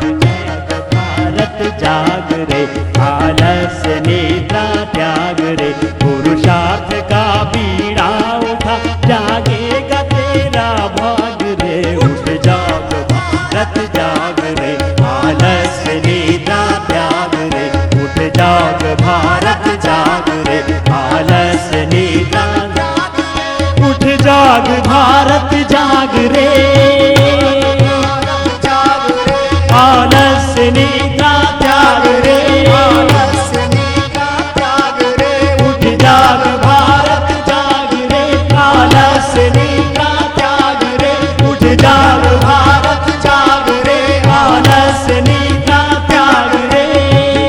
जाग भारत जाग रे, आलस्य निद्रा त्याग रे। पुरुषार्थ का बीड़ा उठा, जागेगा तेरा भाग रे। उठ जाग भारत जाग रे, आलस्य निद्रा त्याग रे। उठ जाग भारत जाग रे, आलस्य निद्रा। उठ जाग भारत जाग रे, आलस्य निद्रा त्याग रे। उठ जाग भारत जाग रे, आलस्य निद्रा त्याग रे। उठ जाग भारत जाग रे, आलस्य निद्रा त्याग रे।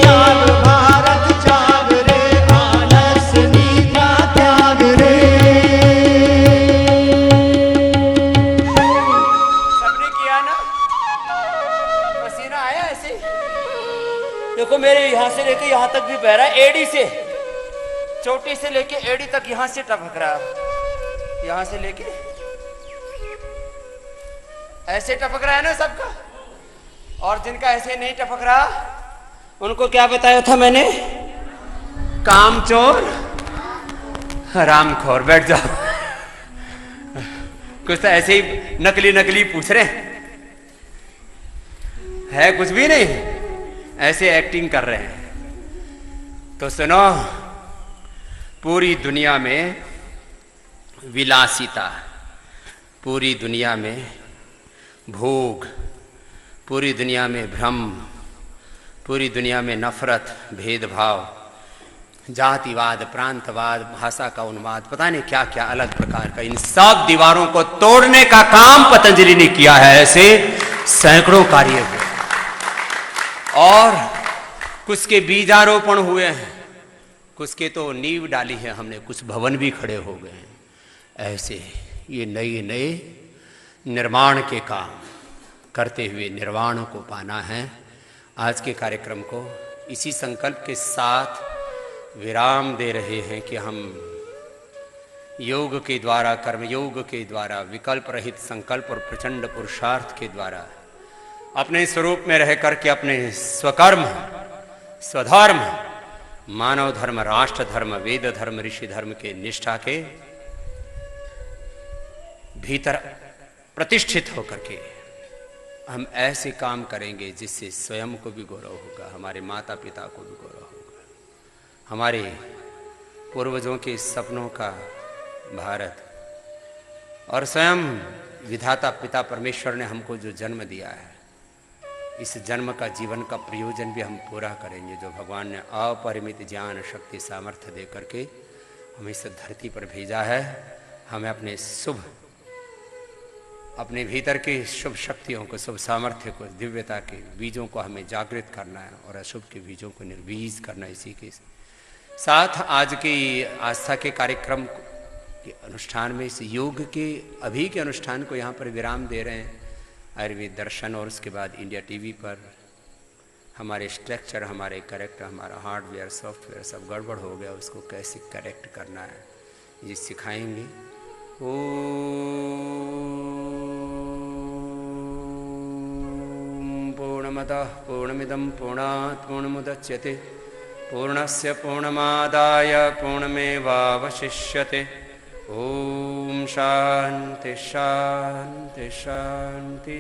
जाग भारत जाग रे, आलस्य निद्रा त्याग रे। देखो मेरे यहां से लेके यहां तक भी बह रहा है, एड़ी से, चोटी से लेके एड़ी तक यहां से टपक रहा है। यहां से लेके ऐसे टपक रहा है ना सबका। और जिनका ऐसे नहीं टपक रहा, उनको क्या बताया था मैंने? कामचोर हरामखोर। बैठ जाओ। कुछ तो ऐसे ही नकली नकली पूछ रहे है, कुछ भी नहीं, ऐसे एक्टिंग कर रहे हैं। तो सुनो, पूरी दुनिया में विलासिता, पूरी दुनिया में भोग, पूरी दुनिया में भ्रम, पूरी दुनिया में नफरत, भेदभाव, जातिवाद, प्रांतवाद, भाषा का उन्माद, पता नहीं क्या क्या अलग प्रकार का, इन सब दीवारों को तोड़ने का काम पतंजलि ने किया है। ऐसे सैकड़ों कार्य हुए और कुछ के बीजारोपण हुए हैं, कुछ के तो नींव डाली है हमने, कुछ भवन भी खड़े हो गए हैं। ऐसे ये नए नए निर्माण के काम करते हुए निर्वाण को पाना है। आज के कार्यक्रम को इसी संकल्प के साथ विराम दे रहे हैं कि हम योग के द्वारा, कर्मयोग के द्वारा, विकल्प रहित संकल्प और प्रचंड पुरुषार्थ के द्वारा अपने स्वरूप में रह करके अपने स्वकर्म, स्वधर्म, मानव धर्म, राष्ट्र धर्म, वेद धर्म, ऋषि धर्म के निष्ठा के भीतर प्रतिष्ठित होकर के हम ऐसे काम करेंगे जिससे स्वयं को भी गौरव होगा, हमारे माता पिता को भी गौरव होगा, हमारे पूर्वजों के सपनों का भारत और स्वयं विधाता पिता परमेश्वर ने हमको जो जन्म दिया है इस जन्म का जीवन का प्रयोजन भी हम पूरा करेंगे, जो भगवान ने अपरिमित ज्ञान शक्ति सामर्थ्य दे करके हमें इस धरती पर भेजा है। हमें अपने भीतर की शुभ शक्तियों को, शुभ सामर्थ्य को, दिव्यता के बीजों को हमें जागृत करना है और अशुभ के बीजों को निर्बीज करना है। इसी के साथ आज की आस्था के कार्यक्रम के अनुष्ठान में, इस योग के अभी के अनुष्ठान को यहाँ पर विराम दे रहे हैं। आयुर्वेद दर्शन और उसके बाद इंडिया टीवी पर हमारे स्ट्रक्चर, हमारे करेक्टर, हमारा हार्डवेयर सॉफ्टवेयर सब गड़बड़ हो गया, उसको कैसे करेक्ट करना है ये सिखाएंगे। ओम पूर्णमदः पूर्णमिदं पूर्णात् पूर्णमुदच्यते पूर्णस्य पूर्णमादाय पूर्णमेवावशिष्यते। ओम शांति शांति शांति।